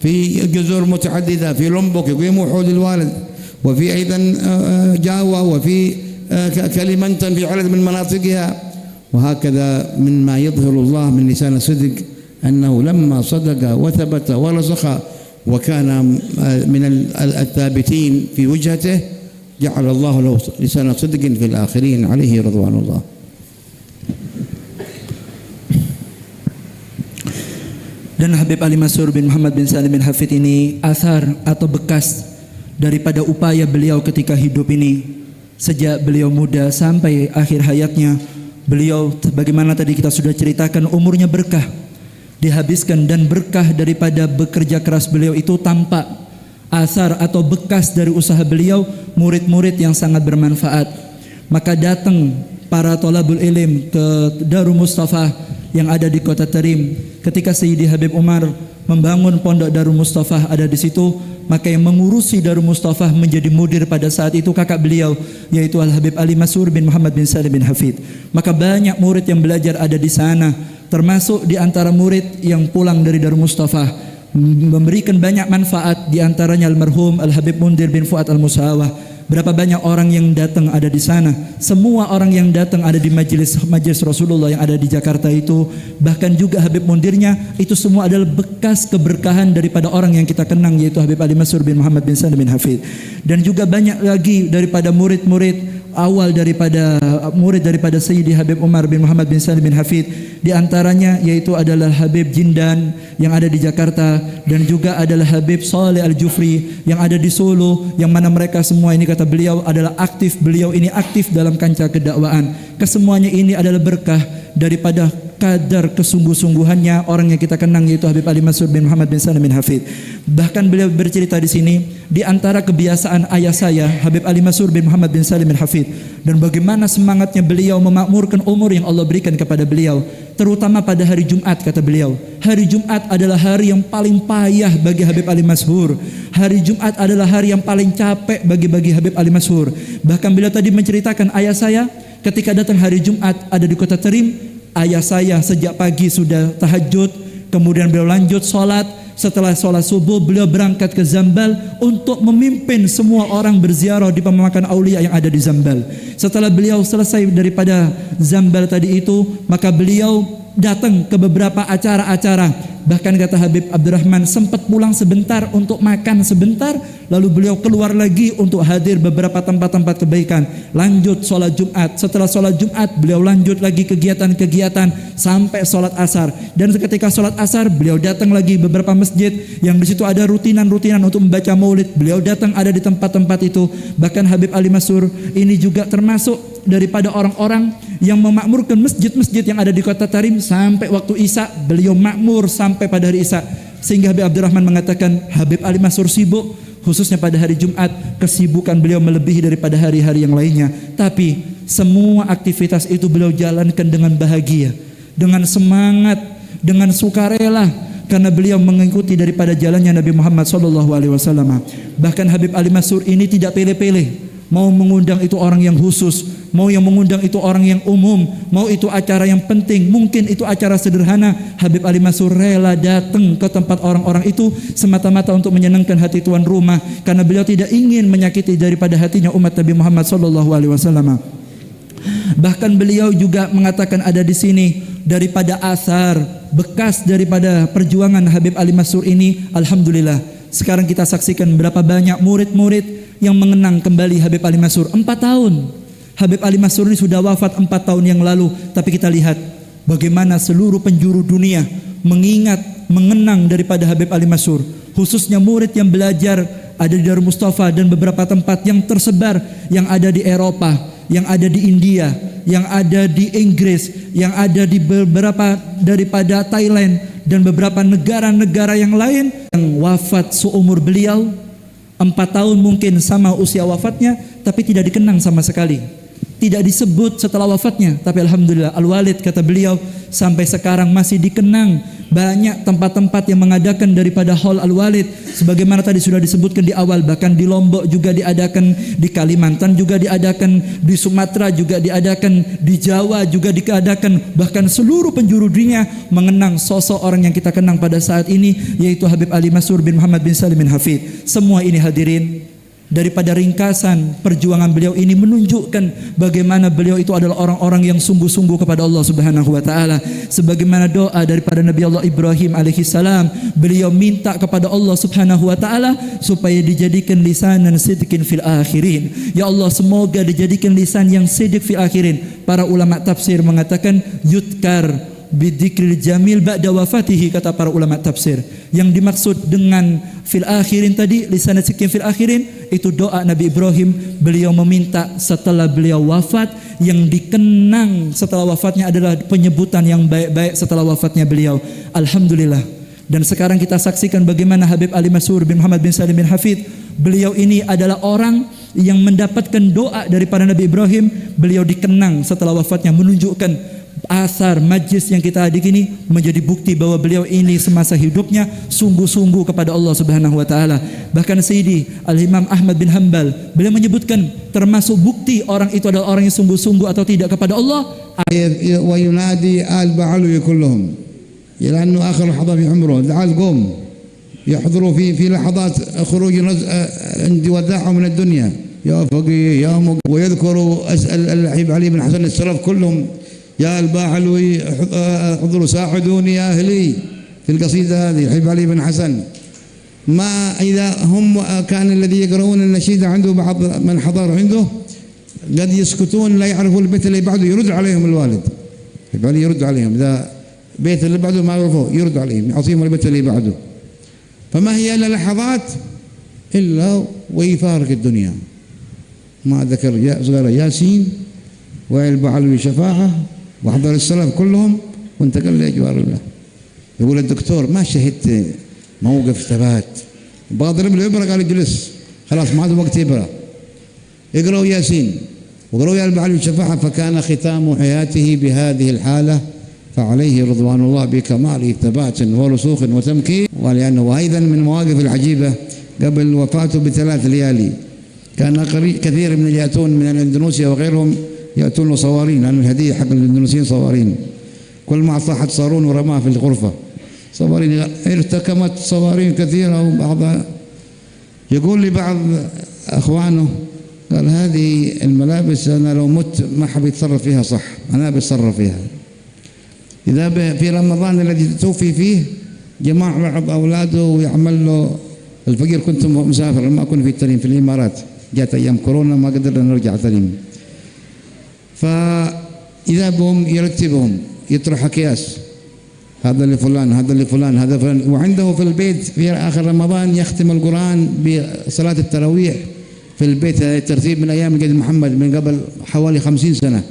في جزر متعددة في لومبوك يقيموا حول الوالد، وفي أيضا جاوا، وفي كليمنتن في عدد من مناطقها. وهكذا مما يظهر الله من لسان الصدق أنه لما صدق وثبت ورسخ وكان من الثابتين في وجهته جعل الله له لسان صدق في الآخرين عليه رضوان الله. Dan Habib Ali Masyhur bin Muhammad bin Salim bin Hafid ini asar atau bekas daripada upaya beliau ketika hidup ini, sejak beliau muda sampai akhir hayatnya. Beliau bagaimana tadi kita sudah ceritakan, umurnya berkah dihabiskan, dan berkah daripada bekerja keras beliau itu tampak asar atau bekas dari usaha beliau, murid-murid yang sangat bermanfaat. Maka datang para thalabul ilm ke Darul Mustafa yang ada di kota Tarim. Ketika Sayyidi Habib Umar membangun pondok Darul Mustafa ada di situ, maka yang mengurusi Darul Mustafa menjadi mudir pada saat itu kakak beliau, yaitu Al Habib Ali Masyhur bin Muhammad bin Salim bin Hafid. Maka banyak murid yang belajar ada di sana, termasuk di antara murid yang pulang dari Darul Mustafa memberikan banyak manfaat, di antaranya almarhum Al Habib Mundir bin Fuad Al Musawah. Berapa banyak orang yang datang ada di sana. Semua orang yang datang ada di majelis Rasulullah yang ada di Jakarta itu, bahkan juga Habib Mundirnya, itu semua adalah bekas keberkahan daripada orang yang kita kenang, yaitu Habib Ali Masyhur bin Muhammad bin Salim bin Hafid. Dan juga banyak lagi daripada murid-murid awal daripada Sayyidi Habib Umar bin Muhammad bin Salim bin Hafid. Di antaranya yaitu adalah Habib Jindan yang ada di Jakarta, dan juga adalah Habib Saleh Al-Jufri yang ada di Solo, yang mana mereka semua ini kata beliau adalah aktif, beliau ini aktif dalam kancah kedakwaan. Kesemuanya ini adalah berkah daripada kadar kesungguh-sungguhannya orang yang kita kenang, yaitu Habib Ali Masyhur bin Muhammad bin Salim bin Hafid. Bahkan beliau bercerita di sini, di antara kebiasaan ayah saya Habib Ali Masyhur bin Muhammad bin Salim bin Hafid, dan bagaimana semangatnya beliau memakmurkan umur yang Allah berikan kepada beliau, terutama pada hari Jumat. Kata beliau, hari Jumat adalah hari yang paling payah bagi Habib Ali Masyhur. Hari Jumat adalah hari yang paling capek bagi Habib Ali Masyhur. Bahkan beliau tadi menceritakan, ayah saya ketika datang hari Jumat ada di kota Tarim, ayah saya sejak pagi sudah tahajud, kemudian beliau lanjut sholat. Setelah sholat subuh beliau berangkat ke Zambal untuk memimpin semua orang berziarah di pemakaman aulia yang ada di Zambal. Setelah beliau selesai daripada Zambal tadi itu, maka beliau datang ke beberapa acara-acara. Bahkan kata Habib Abdurrahman sempat pulang sebentar untuk makan sebentar, lalu beliau keluar lagi untuk hadir beberapa tempat-tempat kebaikan. Lanjut sholat Jumat. Setelah sholat Jumat beliau lanjut lagi kegiatan-kegiatan sampai sholat asar. Dan ketika sholat asar beliau datang lagi beberapa masjid yang di situ ada rutinan-rutinan untuk membaca maulid. Beliau datang ada di tempat-tempat itu. Bahkan Habib Ali Masyhur ini juga termasuk daripada orang-orang yang memakmurkan masjid-masjid yang ada di kota Tarim sampai waktu Isya. Beliau makmur sampai pada hari Isya, sehingga Habib Abdurrahman mengatakan Habib Ali Masyhur sibuk, khususnya pada hari Jumat, kesibukan beliau melebihi daripada hari-hari yang lainnya. Tapi semua aktivitas itu beliau jalankan dengan bahagia, dengan semangat, dengan sukarela, karena beliau mengikuti daripada jalannya Nabi Muhammad SAW. Bahkan Habib Ali Masrur ini tidak pilih-pilih, mau mengundang itu orang yang khusus, mau yang mengundang itu orang yang umum, mau itu acara yang penting, mungkin itu acara sederhana, Habib Ali Masrur rela datang ke tempat orang-orang itu semata-mata untuk menyenangkan hati tuan rumah, karena beliau tidak ingin menyakiti daripada hatinya umat Nabi Muhammad SAW. Bahkan beliau juga mengatakan ada di sini daripada asar bekas daripada perjuangan Habib Ali Masrur ini, alhamdulillah sekarang kita saksikan berapa banyak murid-murid yang mengenang kembali Habib Ali Masrur. 4 tahun Habib Ali Masrur ini sudah wafat 4 tahun yang lalu, tapi kita lihat bagaimana seluruh penjuru dunia mengenang daripada Habib Ali Masrur, khususnya murid yang belajar ada di Darul Mustafa dan beberapa tempat yang tersebar, yang ada di Eropa, yang ada di India, yang ada di Inggris, yang ada di beberapa daripada Thailand dan beberapa negara-negara yang lain, yang wafat seumur beliau 4 tahun mungkin sama usia wafatnya, tapi tidak dikenang sama sekali, tidak disebut setelah wafatnya. Tapi alhamdulillah Al-Walid, kata beliau, sampai sekarang masih dikenang. Banyak tempat-tempat yang mengadakan daripada Hall Al-Walid, sebagaimana tadi sudah disebutkan di awal. Bahkan di Lombok juga diadakan, di Kalimantan juga diadakan, di Sumatera juga diadakan, di Jawa juga diadakan. Bahkan seluruh penjuru dunia mengenang sosok orang yang kita kenang pada saat ini, yaitu Habib Ali Masrur bin Muhammad bin Salim bin Hafid. Semua ini hadirin, daripada ringkasan perjuangan beliau ini menunjukkan bagaimana beliau itu adalah orang-orang yang sungguh-sungguh kepada Allah Subhanahu wa taala. Sebagaimana doa daripada Nabi Allah Ibrahim alaihi salam, beliau minta kepada Allah Subhanahu wa taala supaya dijadikan lisanan sidqin fil akhirin. Ya Allah, semoga dijadikan lisan yang sidq fil akhirin. Para ulama tafsir mengatakan yudkar bidzikril jamil ba'da wafatihi, kata para ulama tafsir. Yang dimaksud dengan fil akhirin tadi, lisan sidqin fil akhirin, itu doa Nabi Ibrahim. Beliau meminta setelah beliau wafat, yang dikenang setelah wafatnya adalah penyebutan yang baik-baik setelah wafatnya beliau. Alhamdulillah. Dan sekarang kita saksikan bagaimana Habib Ali Masrur bin Muhammad bin Salim bin Hafid, beliau ini adalah orang yang mendapatkan doa daripada Nabi Ibrahim. Beliau dikenang setelah wafatnya, menunjukkan asar majlis yang kita hadir ini menjadi bukti bahwa beliau ini semasa hidupnya sungguh-sungguh kepada Allah Subhanahu wa taala. Bahkan Sayyidi Al-Imam Ahmad bin Hanbal, beliau menyebutkan termasuk bukti orang itu adalah orang yang sungguh-sungguh atau tidak kepada Allah. Wa yunadi al-ba'alu kullahum لأنه آخر لحظة في عمره، تعال قوم يحضروا في لحظات خروج عند وداعه من الدنيا، يا فقيه يا ويذكر الحبيب علي بن حسن السلف كلهم، يا الباعلوي احضروا ساعدوني يا أهلي في القصيدة هذه الحبيب علي بن حسن. ما إذا هم كان الذي يقرؤون النشيدة عنده بعض من حضر عنده قد يسكتون، لا يعرفوا البيت اللي بعده، يرد عليهم الوالد الحبيب علي، يرد عليهم إذا بيت اللي بعده ما يعرفوه يرد عليهم، يعطيهم البيت اللي بعده. فما هي إلا لحظات إلا ويفارق الدنيا. ما ذكر صغير ياسين والبعلوي شفاعة وحضر السلف كلهم وانتقل لأجوار الله. يقول الدكتور ما شهدت موقف ثبات، بضرب له إبرة قال اجلس خلاص ما عاد وقت إبرة، اقرأوا ياسين وقرأوا يا البعلوي شفاعة. فكان ختام حياته بهذه الحالة، فعليه رضوان الله بكمال ثبات ورسوخ وتمكين. ولأنه أيضا من المواقف العجيبة قبل وفاته ب3 ليالي كان كثير من اللي يأتون من اندونيسيا وغيرهم يأتون صوارين، لأن الهدية حق الاندونيسيين صوارين، كل ما طاحت صارون ورماه في الغرفة صوارين، ارتكمت صوارين كثيرة. وبعضها يقول لي بعض أخوانه قال هذه الملابس أنا لو مت ما حب يتصرف فيها صح، أنا بتصرف فيها. إذا في رمضان الذي توفي فيه جماع بعض أولاده ويعمل له الفقير. كنت مسافر لما أكون في التريم في الإمارات، جاءت أيام كورونا ما قدرنا نرجع تريم، فإذا بهم يرتبهم يطرح أكياس، هذا لفلان هذا لفلان هذا فلان. وعنده في البيت في آخر رمضان يختم القرآن بصلاة التراويح في البيت، ترتيب من أيام القائد محمد من قبل حوالي 50 سنة،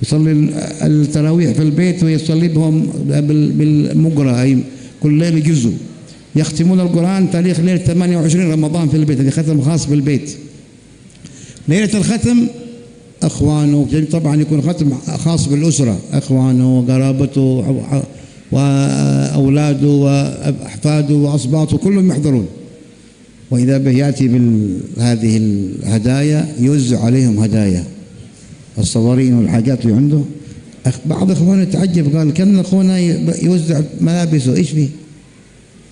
يصلي التراويح في البيت ويصلي بهم بالمقرأ، أي كل ليلة جزء. يختمون القرآن تاريخ ليلة 28 رمضان في البيت، هذه ختم خاص بالبيت. ليلة الختم أخوانه طبعا يكون ختم خاص بالأسرة، أخوانه وقرابته وأولاده وأحفاده وأصباطه كلهم يحضرون. وإذا به يأتي بهذه الهدايا يوزع عليهم هدايا الصوارين والحاجات اللي عنده. بعض إخوانه يتعجب، قال كان أخونا يوزع ملابسه، إيش فيه؟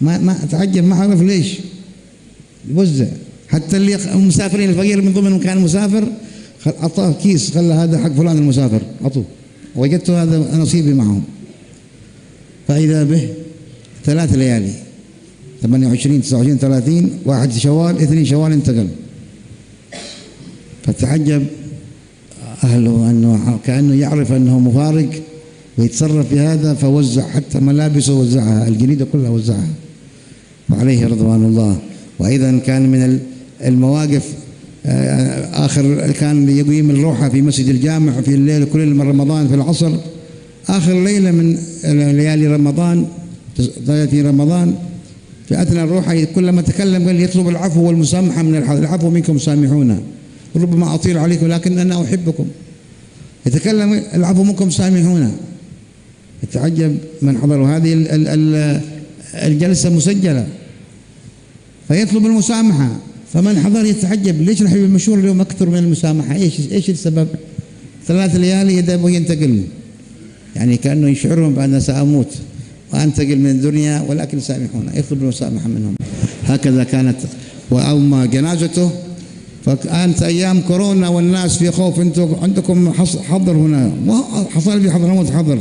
ما أتعجب، ما أعرف ليش يوزع. حتى اللي المسافرين الفقير من ضمنهم كان مسافر أعطاه كيس، خلى هذا حق فلان المسافر، أعطوه، وجدت هذا نصيبي معهم. فإذا به 3 ليالي 28 29 30 1 شوال 2 شوال انتقل. فتعجب أهله أنه كأنه يعرف أنه مفارق ويتصرف بهذا، فوزع حتى ملابسه وزعها، الجريدة كلها وزعها، وعليه رضوان الله. وأيضا كان من المواقف آخر كان يقيم الروحة في مسجد الجامع في الليل كل من رمضان في العصر، آخر ليلة من ليالي رمضان 30 رمضان، في أثناء الروحة كلما تكلم قال يطلب العفو والمسامحة من العفو منكم سامحونا، ربما أطيل عليكم لكن أنا أحبكم. يتكلم العفو منكم سامحونا. يتعجب من حضروا هذه الجلسة مسجلة، فيطلب المسامحة. فمن حضر يتعجب ليش الحبيب المشهور اليوم أكثر من المسامحة؟ إيش السبب؟ 3 ليالي يذهب وينتقل، يعني كأنه يشعرهم بأن سأموت وأنتقل من الدنيا ولكن سامحونا، يطلب المسامحة منهم. هكذا كانت. وأما جنازته فكانت أيام كورونا والناس في خوف، أنتم عندكم حظر هنا، حصل في حضرموت حظر،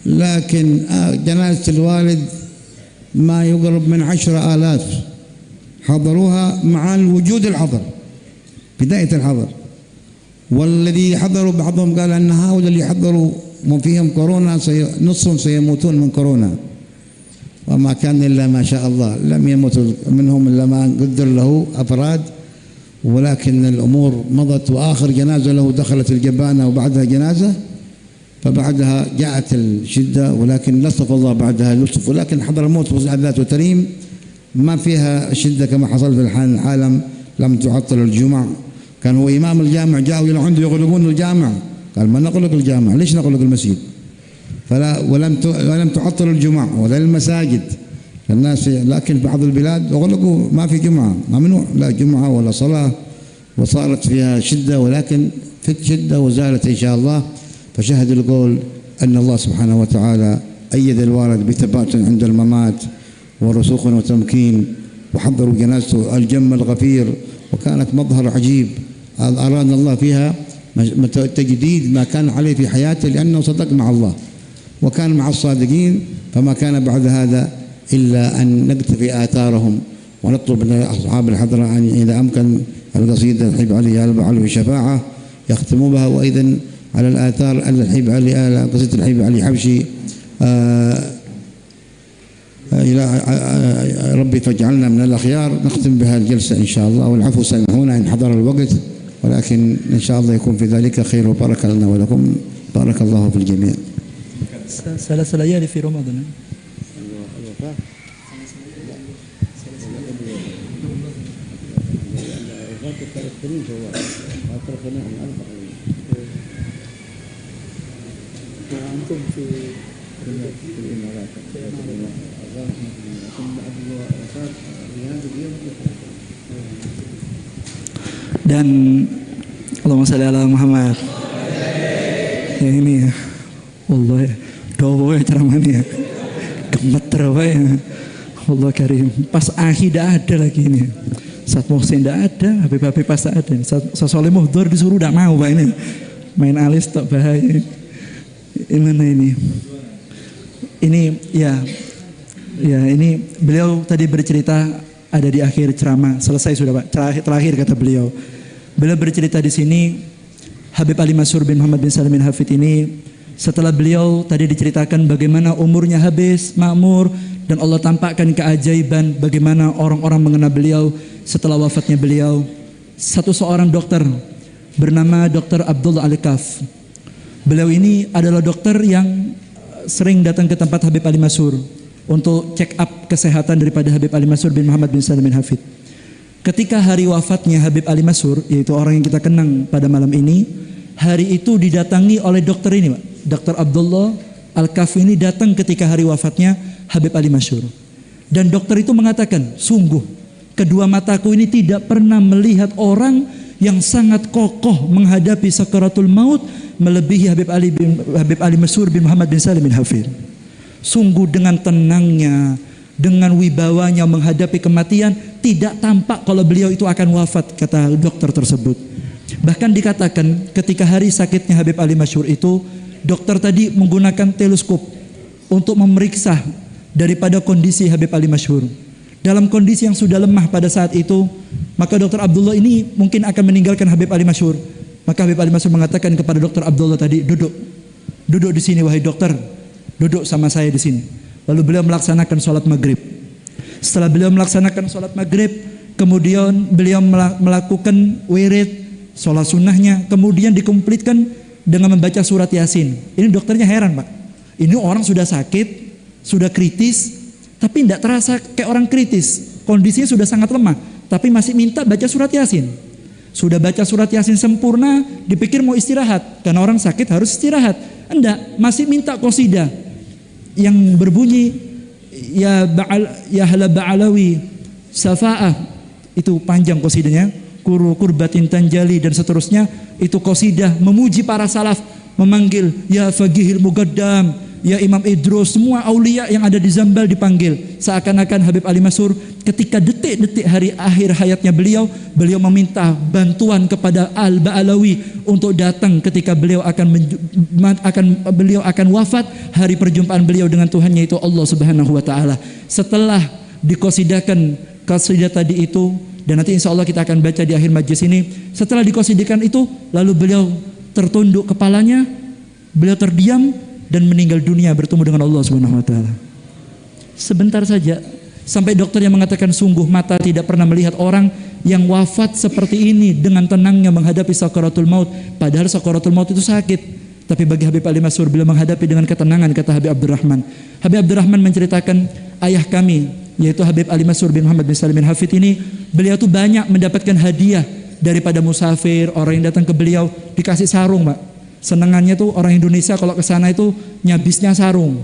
لكن جنازة الوالد ما يقرب من 10,000 حضروها مع وجود الحظر، بداية الحظر. والذي حضروا بعضهم قال أن هؤلاء اللي حضروا فيهم كورونا نصهم سيموتون من كورونا، وما كان إلا ما شاء الله، لم يموت منهم إلا ما قدر له أفراد، ولكن الأمور مضت. وآخر جنازة له دخلت الجبانة وبعدها جنازة، فبعدها جاءت الشدة، ولكن لطف الله بعدها لطف. ولكن حضر الموت ذات وتريم ما فيها شدة كما حصل في العالم، لم تعطل الجمع. كان هو إمام الجامع، جاءوا إلى عنده يغلقون الجامع، قال ما نغلق الجامع، ليش نغلق المسجد؟ ولم تعطل الجمع ولا المساجد الناس. لكن بعض البلاد أغلقوا، ما في جمعة، ممنوع لا جمعة ولا صلاة، وصارت فيها شدة، ولكن في شدة وزالت إن شاء الله. فشهد القول أن الله سبحانه وتعالى أيد الوالد بثبات عند الممات ورسوخ وتمكين، وحضروا جنازته الجم الغفير، وكانت مظهر عجيب أراد الله فيها تجديد ما كان عليه في حياته، لأنه صدق مع الله وكان مع الصادقين. فما كان بعد هذا إلا أن نقتفي آثارهم، ونطلب من أصحاب الحضرة أن إذا أمكن القصيدة الحبيب علي البعل بشفاعة يختموا بها، وأيضا على الآثار الحبيب علي قصيدة الحبيب علي حبشي إلى ربي فاجعلنا من الأخيار، نختم بها الجلسة إن شاء الله. والعفو سامحونا إن حضر الوقت، ولكن إن شاء الله يكون في ذلك خير وبركة لنا ولكم. بارك الله في الجميع. 3 ليالي في رمضان. Dan Allahumma shalli ala Muhammad. Ya ini ya, Allah ya, doa ceramahnya gemeter ya, Allah karim. Pas tidak ada lagi ini, Ustaz Muhsin tidak ada, Habib pas tak ada. Ustaz Soleh Muhdor disuruh tidak mau Pak ini, main alis tak bahaya. Gimana ini? Ini ya ini beliau tadi bercerita ada di akhir ceramah, selesai sudah Pak, terakhir kata beliau. Beliau bercerita di sini, Habib Ali Masyhur bin Muhammad bin Salim bin Hafid ini, setelah beliau tadi diceritakan bagaimana umurnya habis, makmur, dan Allah tampakkan keajaiban bagaimana orang-orang mengenal beliau setelah wafatnya beliau. Seorang dokter bernama Dr. Abdullah Al-Kaf. Beliau ini adalah dokter yang sering datang ke tempat Habib Ali Masyhur. untuk check up kesehatan daripada Habib Ali Masrur bin Muhammad bin Salim bin Hafid. Ketika hari wafatnya Habib Ali Masrur, yaitu orang yang kita kenang pada malam ini, hari itu didatangi oleh dokter ini, Pak. Dr. Abdullah Al-Kafi ini datang ketika hari wafatnya Habib Ali Masrur. Dan dokter itu mengatakan, sungguh kedua mataku ini tidak pernah melihat orang yang sangat kokoh menghadapi sakaratul maut melebihi Habib Ali Masrur bin Muhammad bin Salim bin Hafid. Sungguh dengan tenangnya, dengan wibawanya menghadapi kematian, tidak tampak kalau beliau itu akan wafat, kata dokter tersebut. Bahkan dikatakan ketika hari sakitnya Habib Ali Masrur itu, dokter tadi menggunakan teleskop untuk memeriksa daripada kondisi Habib Ali Masrur. Dalam kondisi yang sudah lemah pada saat itu, maka dokter Abdullah ini mungkin akan meninggalkan Habib Ali Masrur. Maka Habib Ali Masrur mengatakan kepada dokter Abdullah tadi, duduk di sini wahai dokter, duduk sama saya di sini. Lalu beliau melaksanakan sholat maghrib. Setelah beliau melaksanakan sholat maghrib, kemudian beliau melakukan wirid, sholat sunnahnya, kemudian dikomplitkan dengan membaca surat Yasin. Ini dokternya heran, Pak. Ini orang sudah sakit, sudah kritis, tapi tidak terasa kayak orang kritis. Kondisinya sudah sangat lemah, tapi masih minta baca surat Yasin. Sudah baca surat Yasin sempurna, dipikir mau istirahat, karena orang sakit harus istirahat. Enggak, masih minta qasidah yang berbunyi ya hala ba'alawi safa'ah. Itu panjang qasidahnya, kurbatin tanjali dan seterusnya. Itu qasidah memuji para salaf, memanggil ya faqihil mugaddam, ya Imam Idrus, semua aulia yang ada di Zambal dipanggil. Seakan-akan Habib Ali Masrur ketika detik-detik hari akhir hayatnya beliau meminta bantuan kepada Al-Ba'alawi untuk datang ketika beliau akan wafat, hari perjumpaan beliau dengan Tuhannya itu Allah Subhanahu wa taala. Setelah dikosidahkan qasidah tadi itu, dan nanti insya Allah kita akan baca di akhir majlis ini. Setelah dikosidahkan itu, lalu beliau tertunduk kepalanya, beliau terdiam dan meninggal dunia bertemu dengan Allah Subhanahu wa taala. Sebentar saja, sampai dokter yang mengatakan sungguh mata tidak pernah melihat orang yang wafat seperti ini dengan tenangnya menghadapi sakaratul maut. Padahal sakaratul maut itu sakit, tapi bagi Habib Ali Masrur beliau menghadapi dengan ketenangan, kata Habib Abdurrahman. Habib Abdurrahman menceritakan ayah kami, yaitu Habib Ali Masrur bin Muhammad bin Salim bin Hafid ini, beliau tuh banyak mendapatkan hadiah daripada musafir, orang yang datang ke beliau dikasih sarung, Pak. Senangannya tuh orang Indonesia kalau ke sana itu nyabisnya sarung,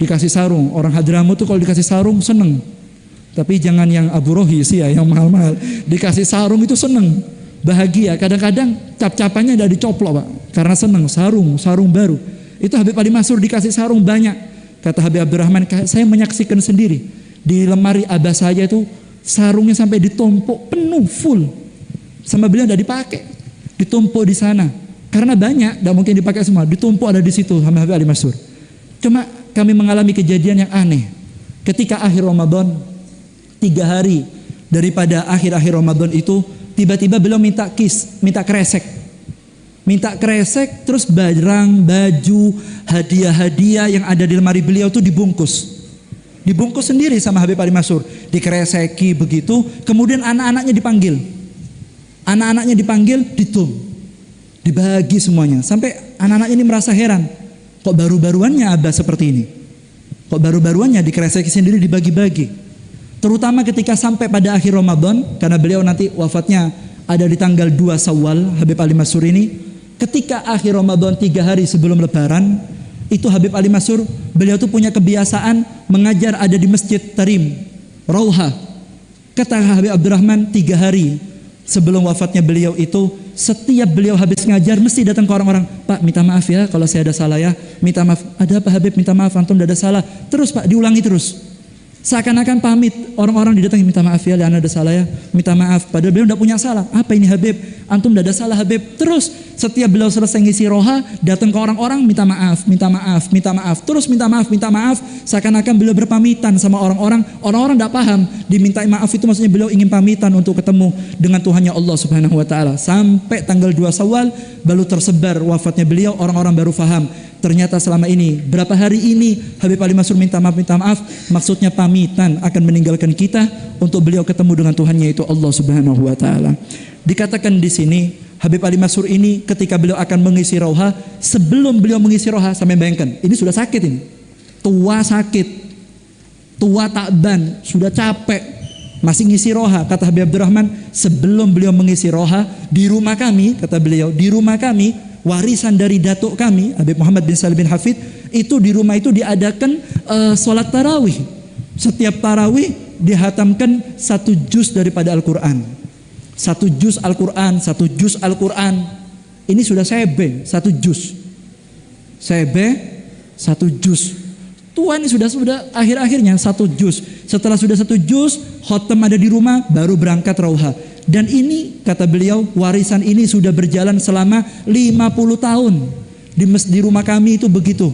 dikasih sarung. Orang Hadramut tuh kalau dikasih sarung seneng. Tapi jangan yang Abu Rohi sih ya, yang mahal-mahal. Dikasih sarung itu seneng, bahagia. Kadang-kadang cap-capannya udah dicoplok, Pak, karena seneng. Sarung baru. Itu Habib Ali Masrur dikasih sarung banyak. Kata Habib Abdurrahman, saya menyaksikan sendiri di lemari abah saya itu sarungnya sampai ditumpuk penuh full. Sama beliau udah dipakai, ditumpuk di sana. Karena banyak, tidak mungkin dipakai semua. Ditumpuk ada di situ sama Habib Ali Masrur. Cuma kami mengalami kejadian yang aneh. Ketika akhir Ramadan, 3 hari daripada akhir-akhir Ramadan itu, tiba-tiba beliau minta kresek. Minta kresek, terus barang, baju, hadiah-hadiah yang ada di lemari beliau itu dibungkus. Dibungkus sendiri sama Habib Ali Masrur. Dikreseki begitu, kemudian anak-anaknya dipanggil. Anak-anaknya dipanggil, dibagi semuanya. Sampai anak-anak ini merasa heran, kok baru-baruannya Abah seperti ini, kok baru-baruannya dikreseki sendiri, dibagi-bagi. Terutama ketika sampai pada akhir Ramadan, karena beliau nanti wafatnya ada di tanggal 2 Syawal, Habib Ali Masrur ini. Ketika akhir Ramadan 3 hari sebelum Lebaran, itu Habib Ali Masrur, beliau tuh punya kebiasaan mengajar ada di Masjid Tarim Rauha. Kata Habib Abdurrahman, 3 hari sebelum wafatnya beliau itu, setiap beliau habis ngajar mesti datang ke orang-orang, Pak minta maaf ya kalau saya ada salah ya, minta maaf. Ada apa Habib? Minta maaf, antum tidak ada salah. Terus Pak, diulangi terus. Seakan-akan pamit, orang-orang didatangi, minta maaf ya, Anda ada salah ya, minta maaf. Padahal beliau tidak punya salah. Apa ini Habib? Antum tidak ada salah Habib. Terus setiap beliau selesai ngisi roha, datang ke orang-orang, minta maaf, minta maaf, minta maaf. Terus minta maaf, minta maaf. Seakan-akan beliau berpamitan sama orang-orang. Orang-orang tidak paham, diminta maaf itu maksudnya beliau ingin pamitan untuk ketemu dengan Tuhannya Allah Subhanahu Wa Taala. Sampai tanggal 2 Syawal baru tersebar wafatnya beliau, orang-orang baru paham. Ternyata selama ini, berapa hari ini Habib Ali Masrur minta maaf, maksudnya pamitan akan meninggalkan kita untuk beliau ketemu dengan Tuhannya itu Allah Subhanahu Wa Taala. Dikatakan di sini Habib Ali Masrur ini ketika beliau akan mengisi roha, sebelum beliau mengisi roha, sampai bayangkan, ini sudah sakit ini, tua sakit, tua takban, sudah capek, masih ngisi roha. Kata Habib Abdurrahman, sebelum beliau mengisi roha di rumah kami, kata beliau, di rumah kami, warisan dari datuk kami Habib Muhammad bin Salim bin Hafid, itu di rumah itu diadakan sholat tarawih. Setiap tarawih dihatamkan 1 juz daripada Al-Quran, 1 juz Al-Quran, 1 juz Al-Quran. Ini sudah sebe 1 juz, sebe 1 juz. Tua ini sudah akhir-akhirnya 1 juz. Setelah sudah 1 juz, khotam ada di rumah, baru berangkat rauha. Dan ini kata beliau, warisan ini sudah berjalan selama 50 tahun. Di rumah kami itu begitu.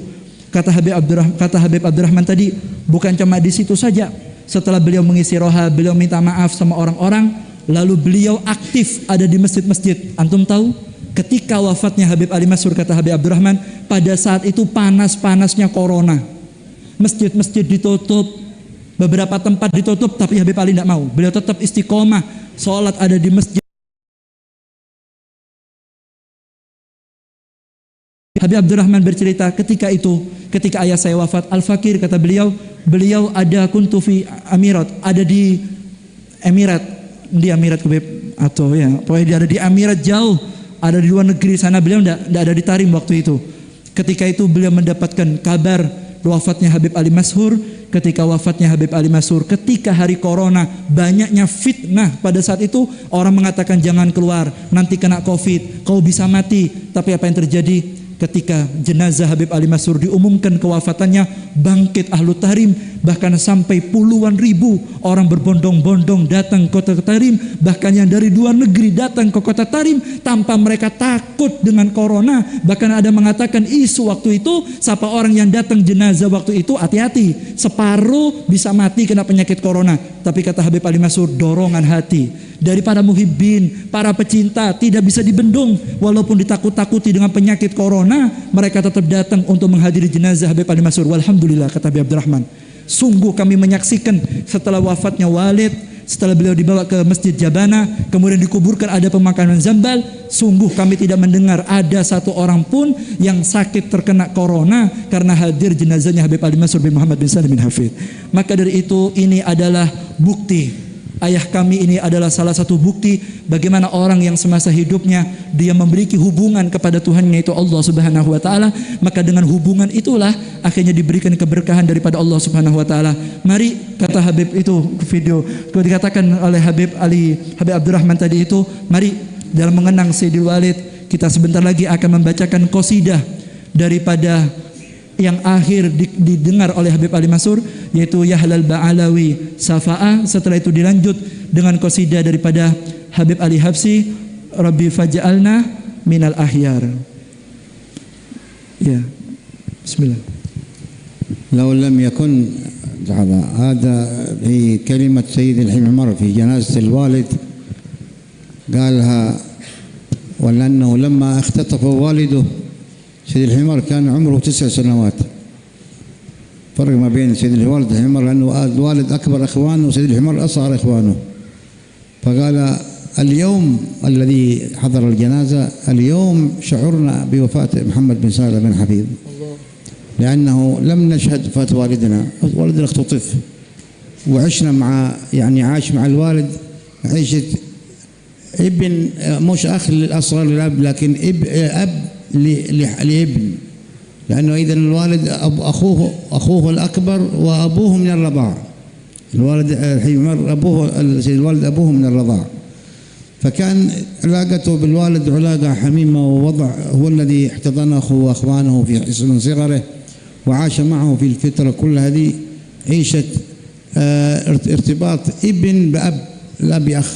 Kata Habib Abdurrahman tadi, bukan cuma di situ saja. Setelah beliau mengisi roha, beliau minta maaf sama orang-orang, lalu beliau aktif ada di masjid-masjid. Antum tahu? Ketika wafatnya Habib Ali Masyhur, kata Habib Abdurrahman, pada saat itu panas-panasnya corona. Masjid-masjid ditutup, beberapa tempat ditutup, tapi Habib Ali tidak mau. Beliau tetap istiqomah, sholat ada di masjid. Habib Abdurrahman bercerita ketika ayah saya wafat, Al-Fakir, kata beliau ada kuntu fi Amirat, ada di Emirat, atau ya, pokoknya dia ada di Amirat jauh, ada di luar negeri sana. Beliau tidak ada di Tarim waktu itu. Ketika itu beliau mendapatkan kabar wafatnya Habib Ali Masyhur. Ketika wafatnya Habib Ali Masyhur, ketika hari corona, banyaknya fitnah pada saat itu. Orang mengatakan jangan keluar, nanti kena COVID, kau bisa mati. Tapi apa yang terjadi? Ketika jenazah Habib Ali Masyhur diumumkan kewafatannya, bangkit Ahlu Tahrim, bahkan sampai puluhan ribu orang berbondong-bondong datang ke kota Tahrim, bahkan yang dari luar negeri datang ke kota Tahrim tanpa mereka takut dengan corona. Bahkan ada mengatakan isu waktu itu, siapa orang yang datang jenazah waktu itu hati-hati, separuh bisa mati kena penyakit corona. Tapi kata Habib Ali Masyhur, dorongan hati dari para muhibbin, para pecinta tidak bisa dibendung. Walaupun ditakut-takuti dengan penyakit corona, mereka tetap datang untuk menghadiri jenazah Habib Ali Masyhur. Walhamdulillah, kata Habib Abdurrahman, sungguh kami menyaksikan setelah wafatnya Walid, setelah beliau dibawa ke Masjid Jabana, kemudian dikuburkan, ada pemakaman Zambal, sungguh kami tidak mendengar ada satu orang pun yang sakit terkena corona karena hadir jenazahnya Habib Ali Masyhur bin Muhammad bin Salim bin Hafid. Maka dari itu, ini adalah bukti. Ayah kami ini adalah salah satu bukti bagaimana orang yang semasa hidupnya dia memiliki hubungan kepada Tuhannya, itu Allah Subhanahu wa taala, maka dengan hubungan itulah akhirnya diberikan keberkahan daripada Allah Subhanahu wa taala. Mari, kata Habib itu video dikatakan oleh Habib Abdurrahman tadi itu, mari dalam mengenang Sayyidil Walid, kita sebentar lagi akan membacakan qasidah daripada yang akhir didengar oleh Habib Ali Masyhur, yaitu Yahlal Ba'alawi Safa'a. Setelah itu dilanjut dengan qasidah daripada Habib Ali Habsi, Rabbi faj'alna minal ahyar. Ya, bismillah. لو لم يكن هذا في كلمة سيد الحمار في جنازة الوالد قالها، ولأنه لما اختطف والده سيد الحمار كان عمره 9 سنوات. فرق ما بين سيد الوالد الحمار، لأنه الوالد أكبر إخوانه وسيد الحمار أصغر إخوانه. فقال اليوم الذي حضر الجنازة، اليوم شعرنا بوفاة محمد بن سالم بن حفيظ، لأنه لم نشهد وفاة والدنا. والدنا اختطف وعشنا مع، يعني عاش مع الوالد عيشة ابن، مش أخ للأصغر للأب، لكن أب لابن، لأنه إذا الوالد أخوه الأكبر وأبوه من الرضاع. الوالد حمار أبوه، الوالد أبوه من الرضاع، فكان علاقته بالوالد علاقة حميمة، ووضع هو الذي احتضنه وأخوانه في من صغره وعاش معه في الفترة كل هذه عيشة ارتباط ابن بأب لا بأخ.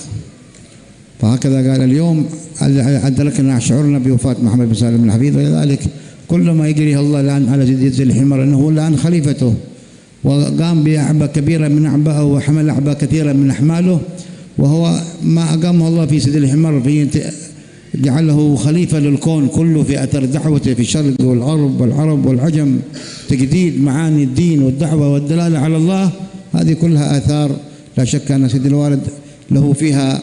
فهكذا قال اليوم أدركنا شعورنا بوفاة محمد بن سالم بن حفيظ، ولذلك كل ما يجريه الله الآن على سيد الحمار أنه الآن خليفته، وقام بأعباء كبيرة من أعباءه وحمل أعباء كثيرة من أحماله، وهو ما أقامه الله في سيد الحمار جعله خليفة للكون كله في أثر دعوته في الشرق والغرب والعرب والعجم، تجديد معاني الدين والدعوة والدلالة على الله. هذه كلها آثار لا شك أن سيد الوالد له فيها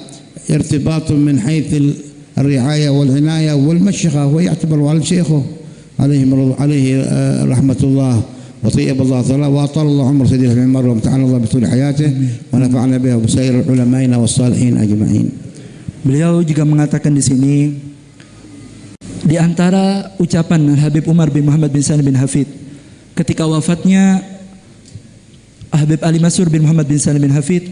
ارتباط من حيث الرعاية والعناية والمشيخة، ويعتبر والد شيخه عليه رحمة الله. وطيب الله ثراه وأطال الله عمر سيدنا في المر وامتعنا الله بطول حياته ونفعنا به وبسائر علمائنا والصالحين أجمعين. Beliau juga mengatakan di sini, di antara ucapan Habib Umar bin Muhammad bin Salim bin Hafid ketika wafatnya Habib Ali Masrur bin Muhammad bin Salim bin Hafid,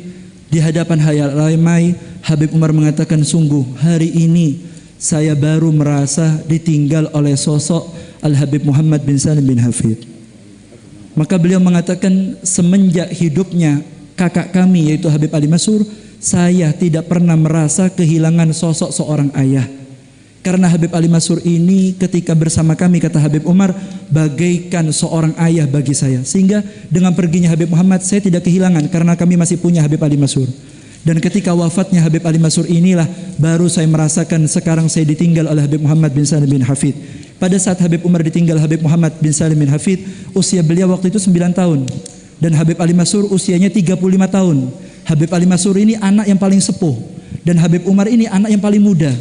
di hadapan hayal ramai Habib Umar mengatakan, sungguh hari ini saya baru merasa ditinggal oleh sosok Al-Habib Muhammad bin Salim bin Hafid. Maka beliau mengatakan, semenjak hidupnya kakak kami yaitu Habib Ali Masrur, saya tidak pernah merasa kehilangan sosok seorang ayah. Karena Habib Ali Masrur ini ketika bersama kami, kata Habib Umar, bagaikan seorang ayah bagi saya. Sehingga dengan perginya Habib Muhammad, saya tidak kehilangan karena kami masih punya Habib Ali Masrur. Dan ketika wafatnya Habib Ali Masrur inilah baru saya merasakan sekarang saya ditinggal oleh Habib Muhammad bin Salim bin Hafid. Pada saat Habib Umar ditinggal Habib Muhammad bin Salim bin Hafid, usia beliau waktu itu 9 tahun. Dan Habib Ali Masrur usianya 35 tahun. Habib Ali Masrur ini anak yang paling sepuh. Dan Habib Umar ini anak yang paling muda.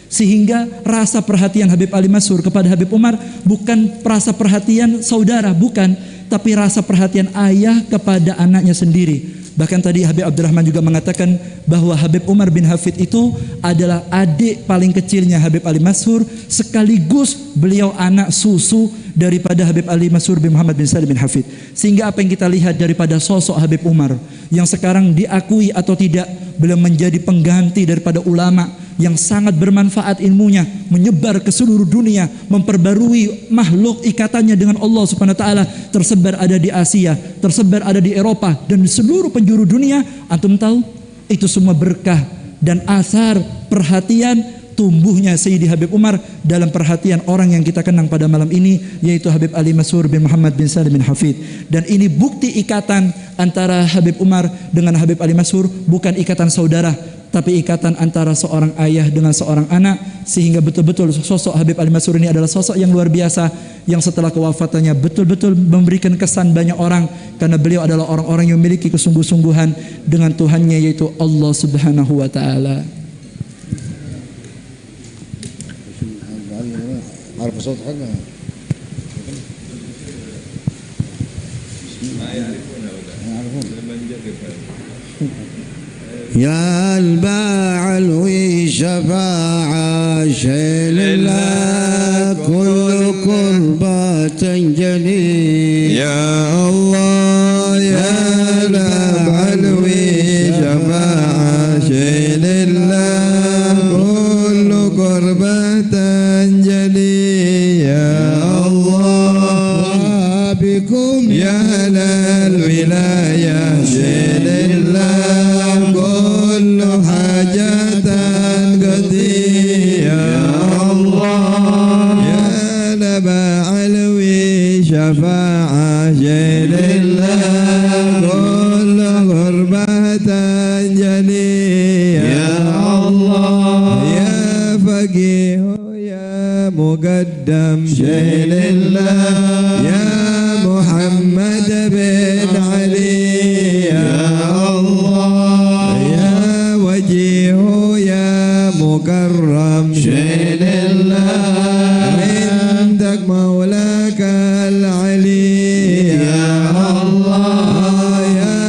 Sehingga rasa perhatian Habib Ali Masrur kepada Habib Umar bukan rasa perhatian saudara, bukan. Tapi rasa perhatian ayah kepada anaknya sendiri. Bahkan tadi Habib Abdurrahman juga mengatakan bahwa Habib Umar bin Hafid itu adalah adik paling kecilnya Habib Ali Masrur, sekaligus beliau anak susu daripada Habib Ali Masrur bin Muhammad bin Salim bin Hafid. Sehingga apa yang kita lihat daripada sosok Habib Umar yang sekarang diakui atau tidak, beliau menjadi pengganti daripada ulama yang sangat bermanfaat ilmunya, menyebar ke seluruh dunia, memperbarui makhluk ikatannya dengan Allah Subhanahu wa taala, tersebar ada di Asia, tersebar ada di Eropa dan di seluruh penjuru dunia. Antum tahu itu semua berkah dan asar perhatian tumbuhnya Sayyidi Habib Umar dalam perhatian orang yang kita kenang pada malam ini, yaitu Habib Ali Masrur bin Muhammad bin Salim bin Hafid. Dan ini bukti ikatan antara Habib Umar dengan Habib Ali Masrur, bukan ikatan saudara, tapi ikatan antara seorang ayah dengan seorang anak. Sehingga betul-betul sosok Habib Ali Masrur ini adalah sosok yang luar biasa, yang setelah kewafatannya betul-betul memberikan kesan banyak orang, karena beliau adalah orang-orang yang memiliki kesungguh-sungguhan dengan Tuhannya, yaitu Allah Subhanahu wa taala. عارف صوت حاجة ما يعرفونه لما نجرب يا الباعل وشفاعة شيل الله كل كربة تنجلي يا الله يا الباعل وشفاعة شيل الله كل كربة تنجلي بكم يا أهل الولاية شيل الله كل حاجة قضي يا الله يا نبع علوي شفاعة شيل الله كل غربة جلي يا الله يا فقيه يا مقدم شيل الله يا محمد بن علي يا الله يا وجيه يا مكرم شيل الله عندك مولاك العلي يا الله يا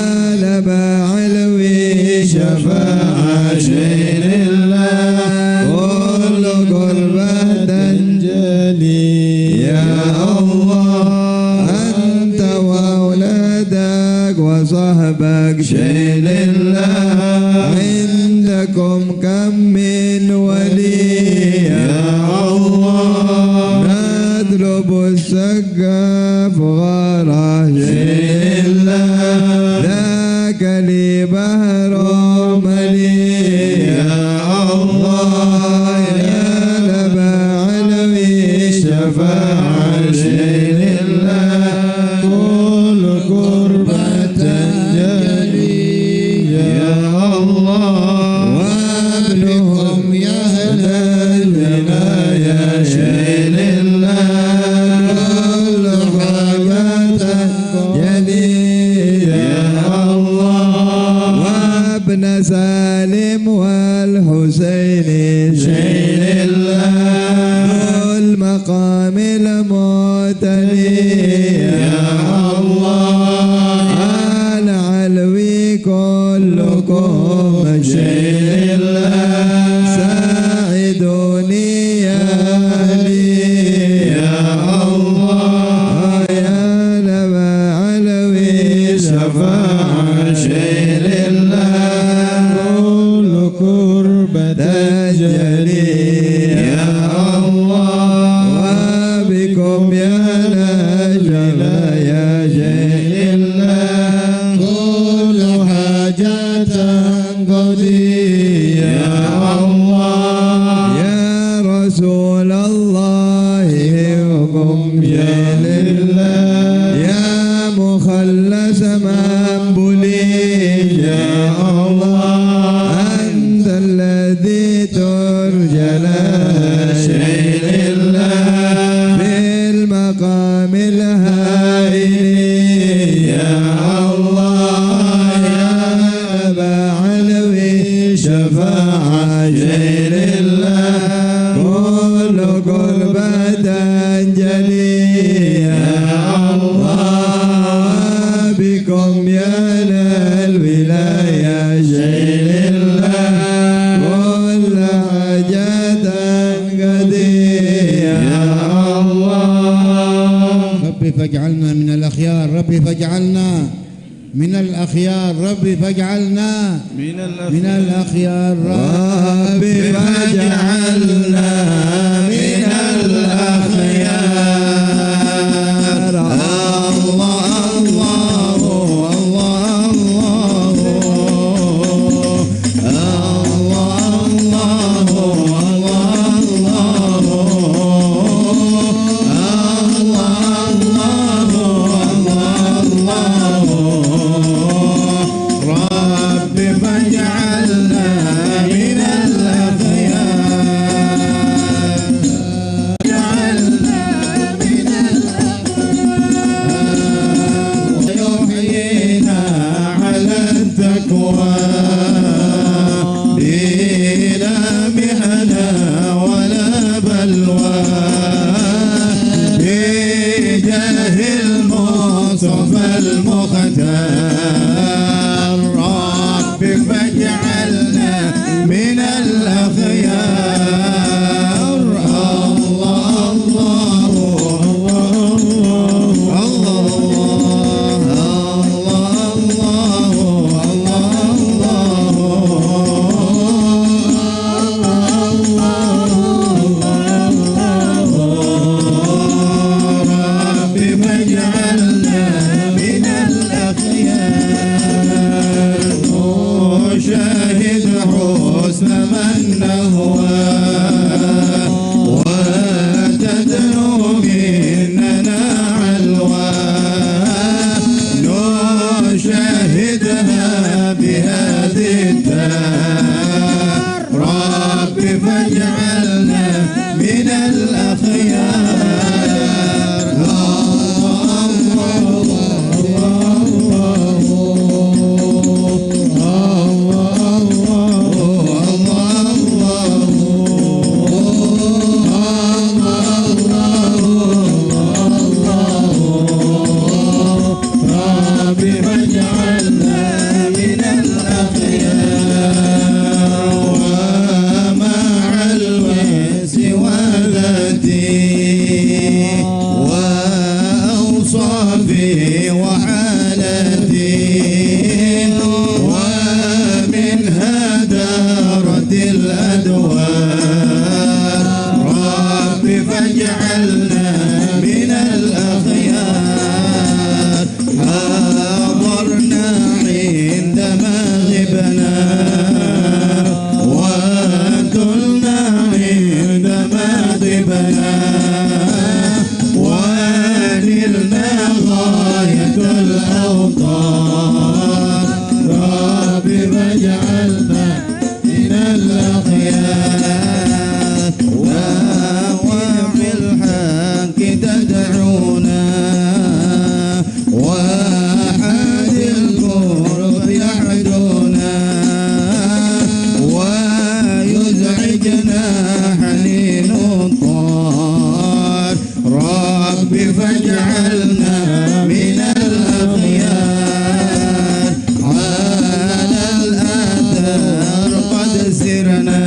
نبع علوي شفاعة شيل الله كل قربة تنجلي يا الله أنت وأولادك وصحبك شيل الله عندكم كم من ولي يا الله نطلب السقف غاره شيل الله ذاك لي بحر ملي يا الله يا نبع علوي شفاعة شيل الله كل قربة تنجلي يا الله وابنهم يا أهل الولاية شيل الله كل قربة تنجلي يا الله وابن سالم والحسين دنيا لي يا الله يا لما علوي شفاعة شيء لله كل كربة جلي يا الله وبكم يا نجل يا جيل الله كل حاجة قضي يا الله يا رسول الله حكم يا لله يا مخلص من بلي يا الله أنت الذي ترجى لا شيء لله بالمقام الهائل يا الله يا أبا علوي شفاعة شيء لله كل قربة جلي يا الله بكم يا للولاية شيء لله كل حاجة قضي يا الله ربي فاجعلنا من الأخيار، ربي فاجعلنا من الأخيار، ربي فاجعلنا من الأخيار، ربي فاجعلنا من الأخيار. الله الله الله ربي فاجعلنا من يحيينا على التقوى بلا محنة ولا بلوى بجاه المصطفى المختار ربي فاجعلنا من الأخيار. الله الله ربي فاجعلنا من الأخيار. نشاهد حسن من نهوى وتدنو مننا علوى نشاهدها بهذه الدار ربي فاجعلنا من الأخيار. ربي فاجعلنا من الأخيار. ومع الويس ولدي وأوصافي وحالتي ومنها دارت الأدوار ربي فاجعلنا من الأخيار. حاضرنا عندما غبنا وكلنا عندما غبنا ونلنا غاية الأوطان ربي فاجعلنا من الأخيار. وفي الحق تدعونا وحاد القرب يحدنا ويزعجنا حنين الطار ربي فاجعلنا من الأخيار. على الآثار قد سرنا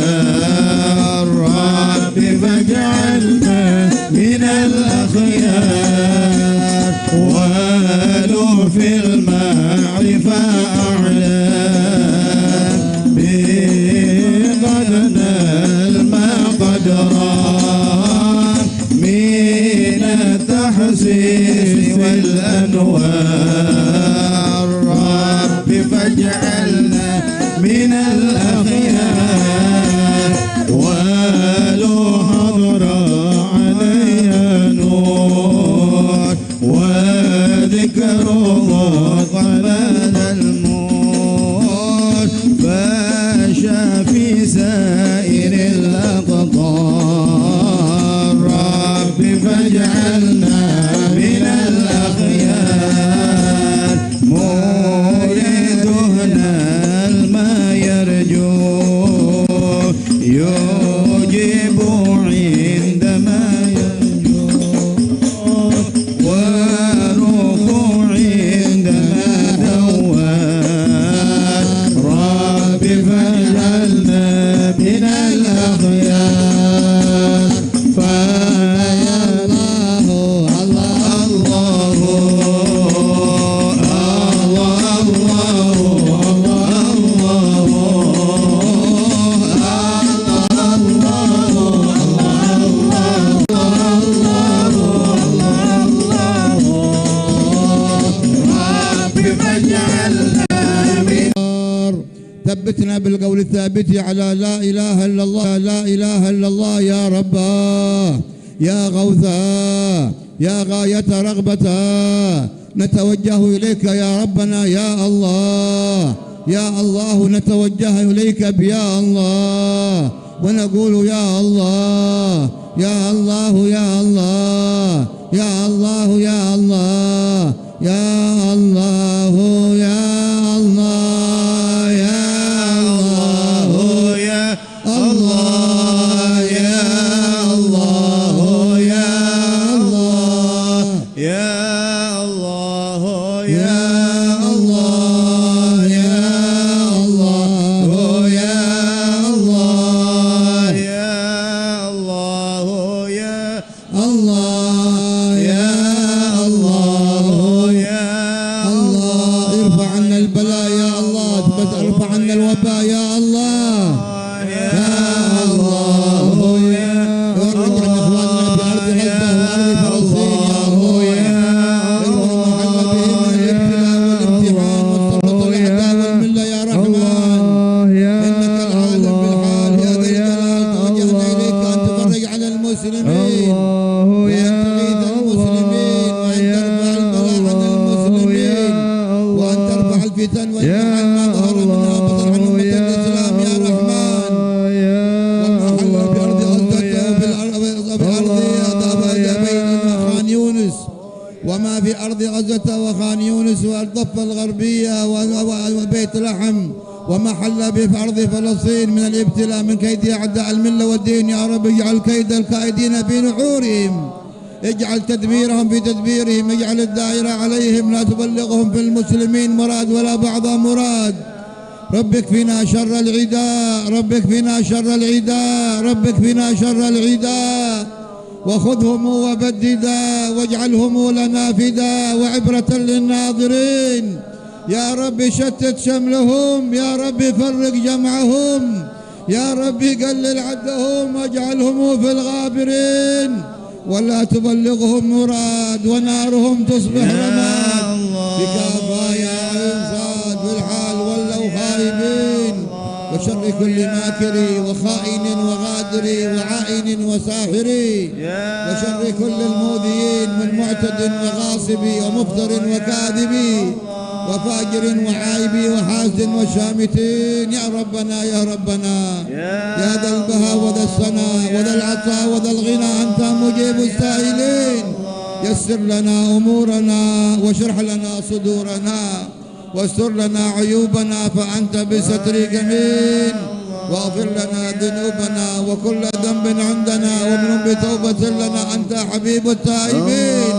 الأفكار رب فاجعلنا من الأخيار ولو في المعرفة أعلى بقدنا المقدرات من التحسين والأنوار رب فاجعلنا من الأخيار ولو حضر عليها نور وذكره قبل الموت فاشى في سائر الأقطار رب فاجعلنا من الأخيار مولدنا ما يرجو يجيب عندما يرجو وروح عندما دوار رب فاجعلنا من الأخيار فيا الله الله ثبتنا بالقول الثابت على لا إله إلا الله لا إله إلا الله يا رباه يا غوثا يا غاية رغبتا نتوجه إليك يا ربنا يا الله يا الله نتوجه إليك يا الله ونقول يا الله يا الله يا الله يا الله يا الله يا الله يا الله يا الله يا الله يا الله يا الله يا الله يا الله يا الله يا الله يا الله يا الله يا الله يا الله ارفع عنا البلاء يا الله ارفع عنا الوباء يا الله يا الله يا ورد عن اخواننا بارض غزه وارض فلسطين يا الله محل بهم من الابتلاء والامتحان والتربط الاعداء والمله يا رحمن انك العالم بالحال يا ذا الجلال توجهنا اليك ان تفرج على المسلمين وان تغيث المسلمين وان ترفع البلاء عن المسلمين وان ترفع الفتن وتجعل ما ظهر منها بطن عن امه الاسلام يا رحمن والمحل بارض غزه وبارض خان يونس وما في ارض غزه وخان يونس والضفه الغربيه وبيت لحم وما حل به في ارض فلسطين من الابتلاء من كيد اعداء المله والدين يا رب اجعل كيد الكائدين في نحورهم اجعل تدبيرهم في تدبيرهم اجعل الدائره عليهم لا تبلغهم في المسلمين مراد ولا بعض مراد ربك فينا شر العداء ربك فينا شر العداء ربك فينا شر العداء وخذهم وبددا واجعلهم لنا فدا وعبرة للناظرين يا رب شتت شملهم يا رب فرق جمعهم يا رب قلل عدهم واجعلهم في الغابرين ولا تبلغهم مراد ونارهم تصبح رماد بكافى يا إنسان في الحال ولوا خائبين وشر كل ماكر وخائن وغادر وعائن وساحر وشر كل المؤذيين من معتد وغاصب ومفتر وكاذب وفاجر وعايب وحاسد وشامتين يا ربنا يا ربنا يا ذا البهاء وذا الثناء وذا العطاء وذا الغنى أنت مجيب السائلين يسر لنا أمورنا واشرح لنا صدورنا واستر لنا عيوبنا فأنت بستر جميل واغفر لنا ذنوبنا وكل ذنب عندنا ومن بتوبة لنا أنت حبيب التائبين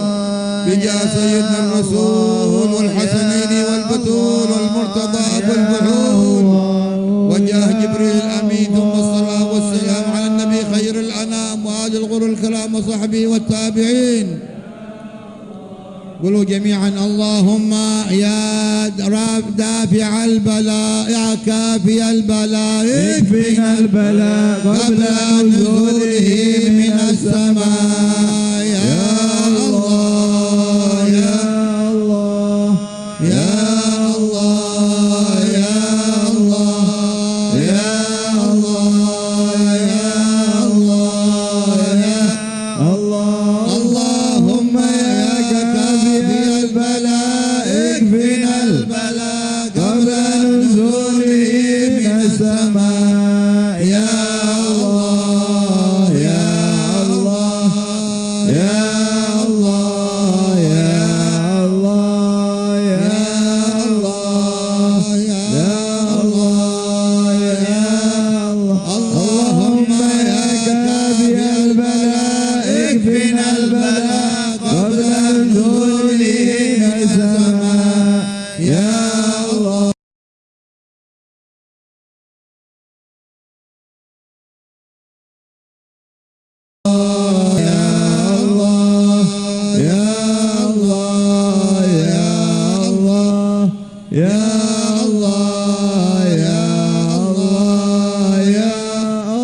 بجاه سيدنا الرسول والحسنين والبتول والمرتضى أبو البحول وجاه جبريل الأمين ثم الصلاة والسلام على النبي خير الأنام وآل الغر الكرام وصحبه والتابعين. قولوا جميعا اللهم يا رب دافع البلاء يا كافي البلاء اكفنا البلاء قبل نزوله من السماء يا الله يا الله يا الله يا الله يا الله يا الله يا الله اللهم يا كافي البلاء اكفنا البلاء قبل نزوله من السماء يا الله يا الله يا الله يا الله يا الله يا الله يا اللهم يا كافي البلاء اكفنا البلاء قبل نزوله من السماء يا الله.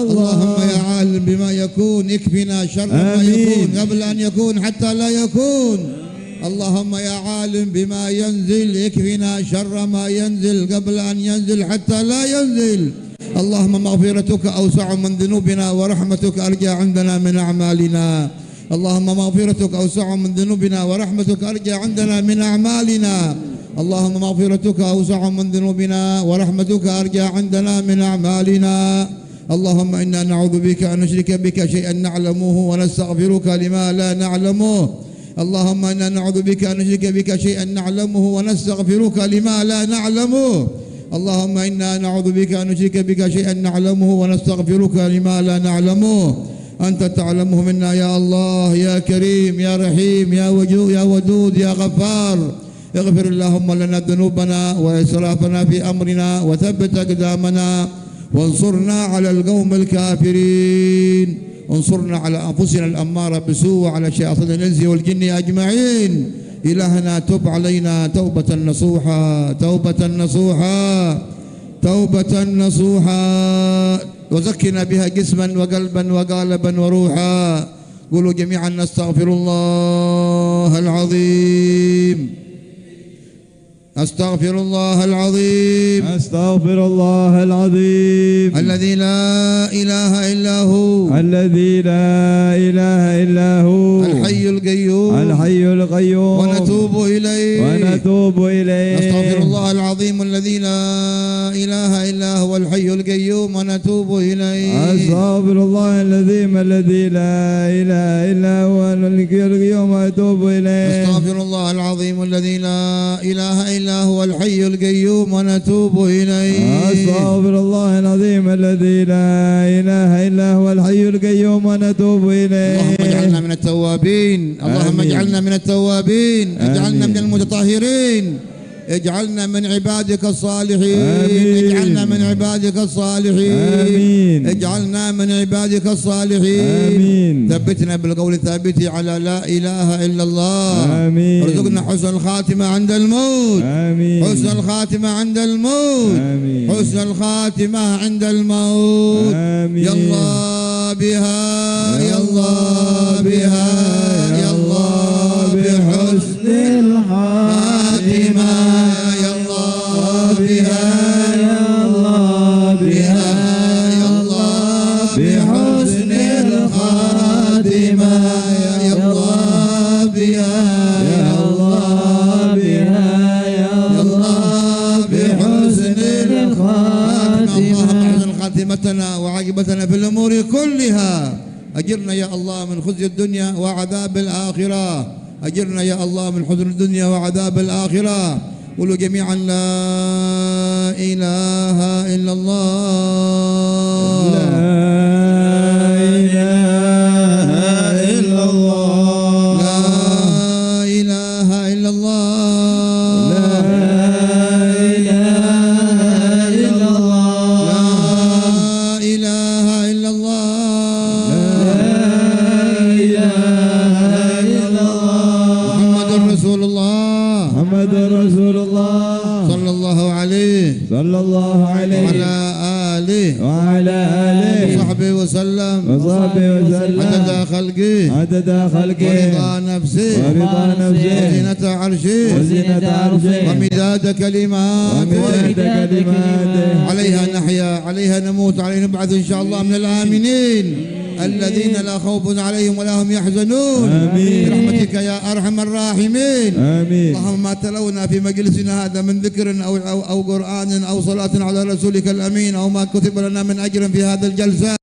اللهم يا عالم بما يكون اكفنا شر ما يكون قبل أن يكون حتى لا يكون. اللهم يا عالم بما ينزل اكفنا شر ما ينزل قبل أن ينزل حتى لا ينزل. اللهم مغفرتك أوسع من ذنوبنا ورحمتك أرجى عندنا من أعمالنا. اللهم مغفرتك أوسع من ذنوبنا ورحمتك أرجى عندنا من أعمالنا. اللهم مغفرتك أوسع من ذنوبنا ورحمتك أرجى عندنا من أعمالنا. اللهم إنا نعوذ بك أن نشرك بك شيئا نعلمه ونستغفرك لما لا نعلمه. اللهم إنا نعوذ بك أن نشرك بك شيئا نعلمه ونستغفرك لما لا نعلمه. اللهم إنا نعوذ بك أن نشرك بك شيئا نعلمه ونستغفرك لما لا نعلمه. أنت تعلمه منا يا الله يا كريم يا رحيم يا وجود يا ودود يا غفار. اغفر اللهم لنا ذنوبنا وإسرافنا في أمرنا وثبت أقدامنا وانصرنا على القوم الكافرين. انصرنا على أنفسنا الأمارة بالسوء وعلى شياطين الإنس والجن أجمعين. إلهنا تب علينا توبة نصوحا توبة نصوحا توبة نصوحا وزكنا بها جسما وقلبا وقالبا وروحا. قولوا جميعا نستغفر الله العظيم أستغفر الله العظيم أستغفر الله العظيم الذي لا إله إلا هو الذي لا إله إلا هو الحي القيوم الحي القيوم ونتوب إليه ونتوب إليه. نستغفر الله العظيم الذي لا إله إلا هو الحي القيوم ونتوب إليه. أستغفر الله العظيم الذي لا إله إلا هو الحي القيوم ونتوب إليه. نستغفر الله العظيم الذي لا إله إلا هو الحي القيوم ونتوب إليه. أستغفر الله العظيم الذي لا إله إلا هو الحي القيوم ونتوب إليه. اللهم اجعلنا من التوابين. اللهم اجعلنا من التوابين. اجعلنا من المتطهرين. اجعلنا من عبادك الصالحين. اجعلنا من عبادك الصالحين. اجعلنا من عبادك الصالحين. ثبتنا بالقول الثابت على لا إله إلا الله. ارزقنا حسن الخاتمة عند الموت. حسن الخاتمة عند الموت. حسن الخاتمة عند الموت. يا الله بها يا الله بها يا الله بحسن الخاتمة يا الله بها يا الله بها يا الله بحسن الخاتمة يا الله بها يا الله بها يا الله بحسن الخاتمة. اللهم احسن خاتمتنا وعاقبتنا في الأمور كلها. أجرنا يا الله من خزي الدنيا وعذاب الآخرة. أجرنا يا الله من حزن الدنيا وعذاب الآخرة. قولوا جميعا لا إله إلا الله. لا إله إلا الله. لا إله إلا الله. لا إله إلا الله. لا وعلى آله وصحبه وسلم عدد خلقه ورضا نفسه وزنة عرشه ومداد كلماته عليها نحيا عليها نموت عليها نبعث إن شاء الله من الآمنين الذين لا خوف عليهم ولا هم يحزنون برحمتك يا أرحم الراحمين. اللهم ما تلونا في مجلسنا هذا من ذكر أو قرآن أو صلاة على رسولك الأمين أو ما كتب لنا من أجر في هذا الجلسة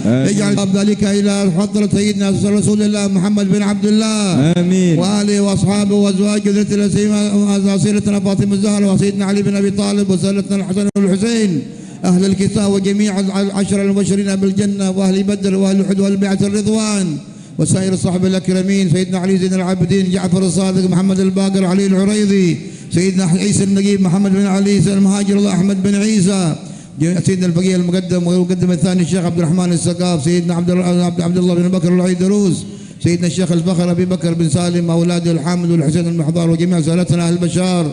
اجعل ذلك إلى حضرة سيدنا رسول الله محمد بن عبد الله وآله وأصحابه وأزواجه ذريته سيدتنا فاطمة الزهراء وسيدنا علي بن أبي طالب وسيدتنا الحسن والحسين أهل الكتاب وجميع العشر المبشرين بالجنة وأهل بدر وأهل أحد وأهل بيعة الرضوان وسائر الصحابة الأكرمين سيدنا علي زين العابدين جعفر الصادق محمد الباقر علي العريضي سيدنا عيسى النقيب محمد بن علي المهاجر الله أحمد بن عيسى سيدنا الفقيه المقدم والمقدم الثاني الشيخ عبد الرحمن السقاف سيدنا عبد الله بن بكر العيدروس سيدنا الشيخ الفخر أبي بكر بن سالم أولاده الحامد والحسين المحضار وجميع سادتنا أهل بشار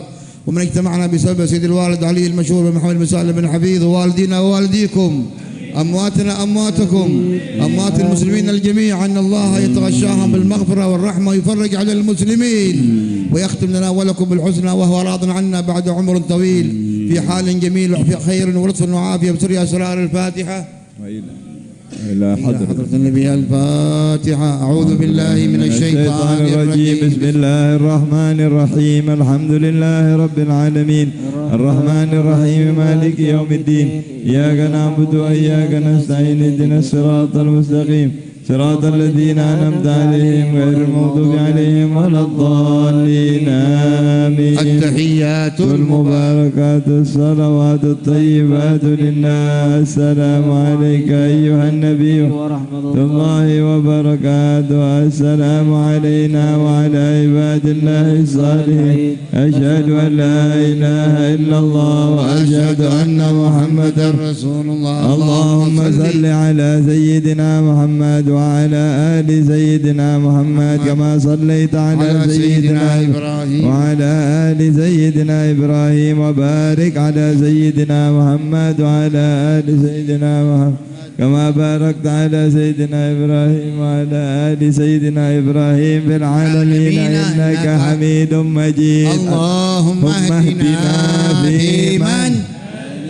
ومن اجتمعنا بسبب سيد الوالد علي المشهور محمد بن سالم بن حفيظ ووالدينا ووالديكم أمواتنا أمواتكم أموات المسلمين الجميع أن الله يتغشاهم بالمغفرة والرحمة ويفرج على المسلمين ويختم لنا ولكم بالحسنى وهو راض عنا بعد عمر طويل في حال جميل وفي خير ولطف وعافية بسر أسرار الفاتحة إلى حضرة النبي الفاتحة. أعوذ بالله من الشيطان الرجيم. بسم الله الرحمن الرحيم الحمد لله رب العالمين الرحمن الرحيم مالك يوم الدين إياك نعبد وإياك نستعين اهدنا الصراط المستقيم صراط الذين أنعمت عليهم غير المغضوب عليهم ولا الضالين آمين. التحيات المباركات الصلوات الطيبات لله. السلام عليك أيها النبي ورحمة الله وبركاته. السلام علينا وعلى عباد الله الصالحين. أشهد أن لا إله إلا الله وأشهد أن محمدا رسول الله. اللهم صل على سيدنا محمد وعلى آل سيدنا محمد كما صليت على سيدنا إبراهيم وعلى آل سيدنا إبراهيم وبارك على سيدنا محمد وعلى آل سيدنا محمد كما باركت على سيدنا إبراهيم وعلى آل سيدنا إبراهيم في العالمين إنك حميد مجيد. اللهم اهدنا فيمن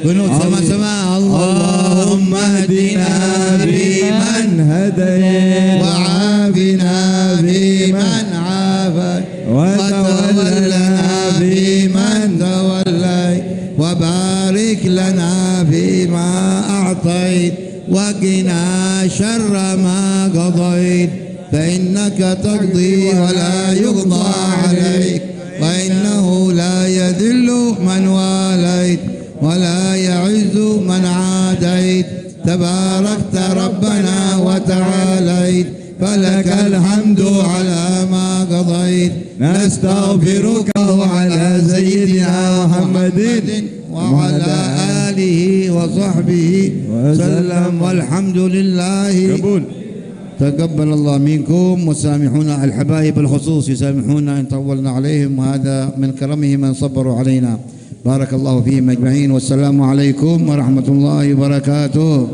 قنوت سما اللهم اهدنا فيمن هديت وعافنا فيمن عافيت وتولنا فيمن توليت وبارك لنا فيما أعطيت وقنا شر ما قضيت فإنك تقضي ولا يقضى عليك وإنه لا يذل من واليت ولا يعز من عاديت تباركت ربنا وتعاليت فلك الحمد على ما قضيت. نستغفرك على سيدنا محمد وعلى آله وصحبه وسلم والحمد لله. قبول. تقبل الله منكم وسامحونا الحبايب الخصوص يسامحونا إن طولنا عليهم وهذا من كرمه من صبروا علينا. بارك الله فيهم أجمعين والسلام عليكم ورحمة الله وبركاته.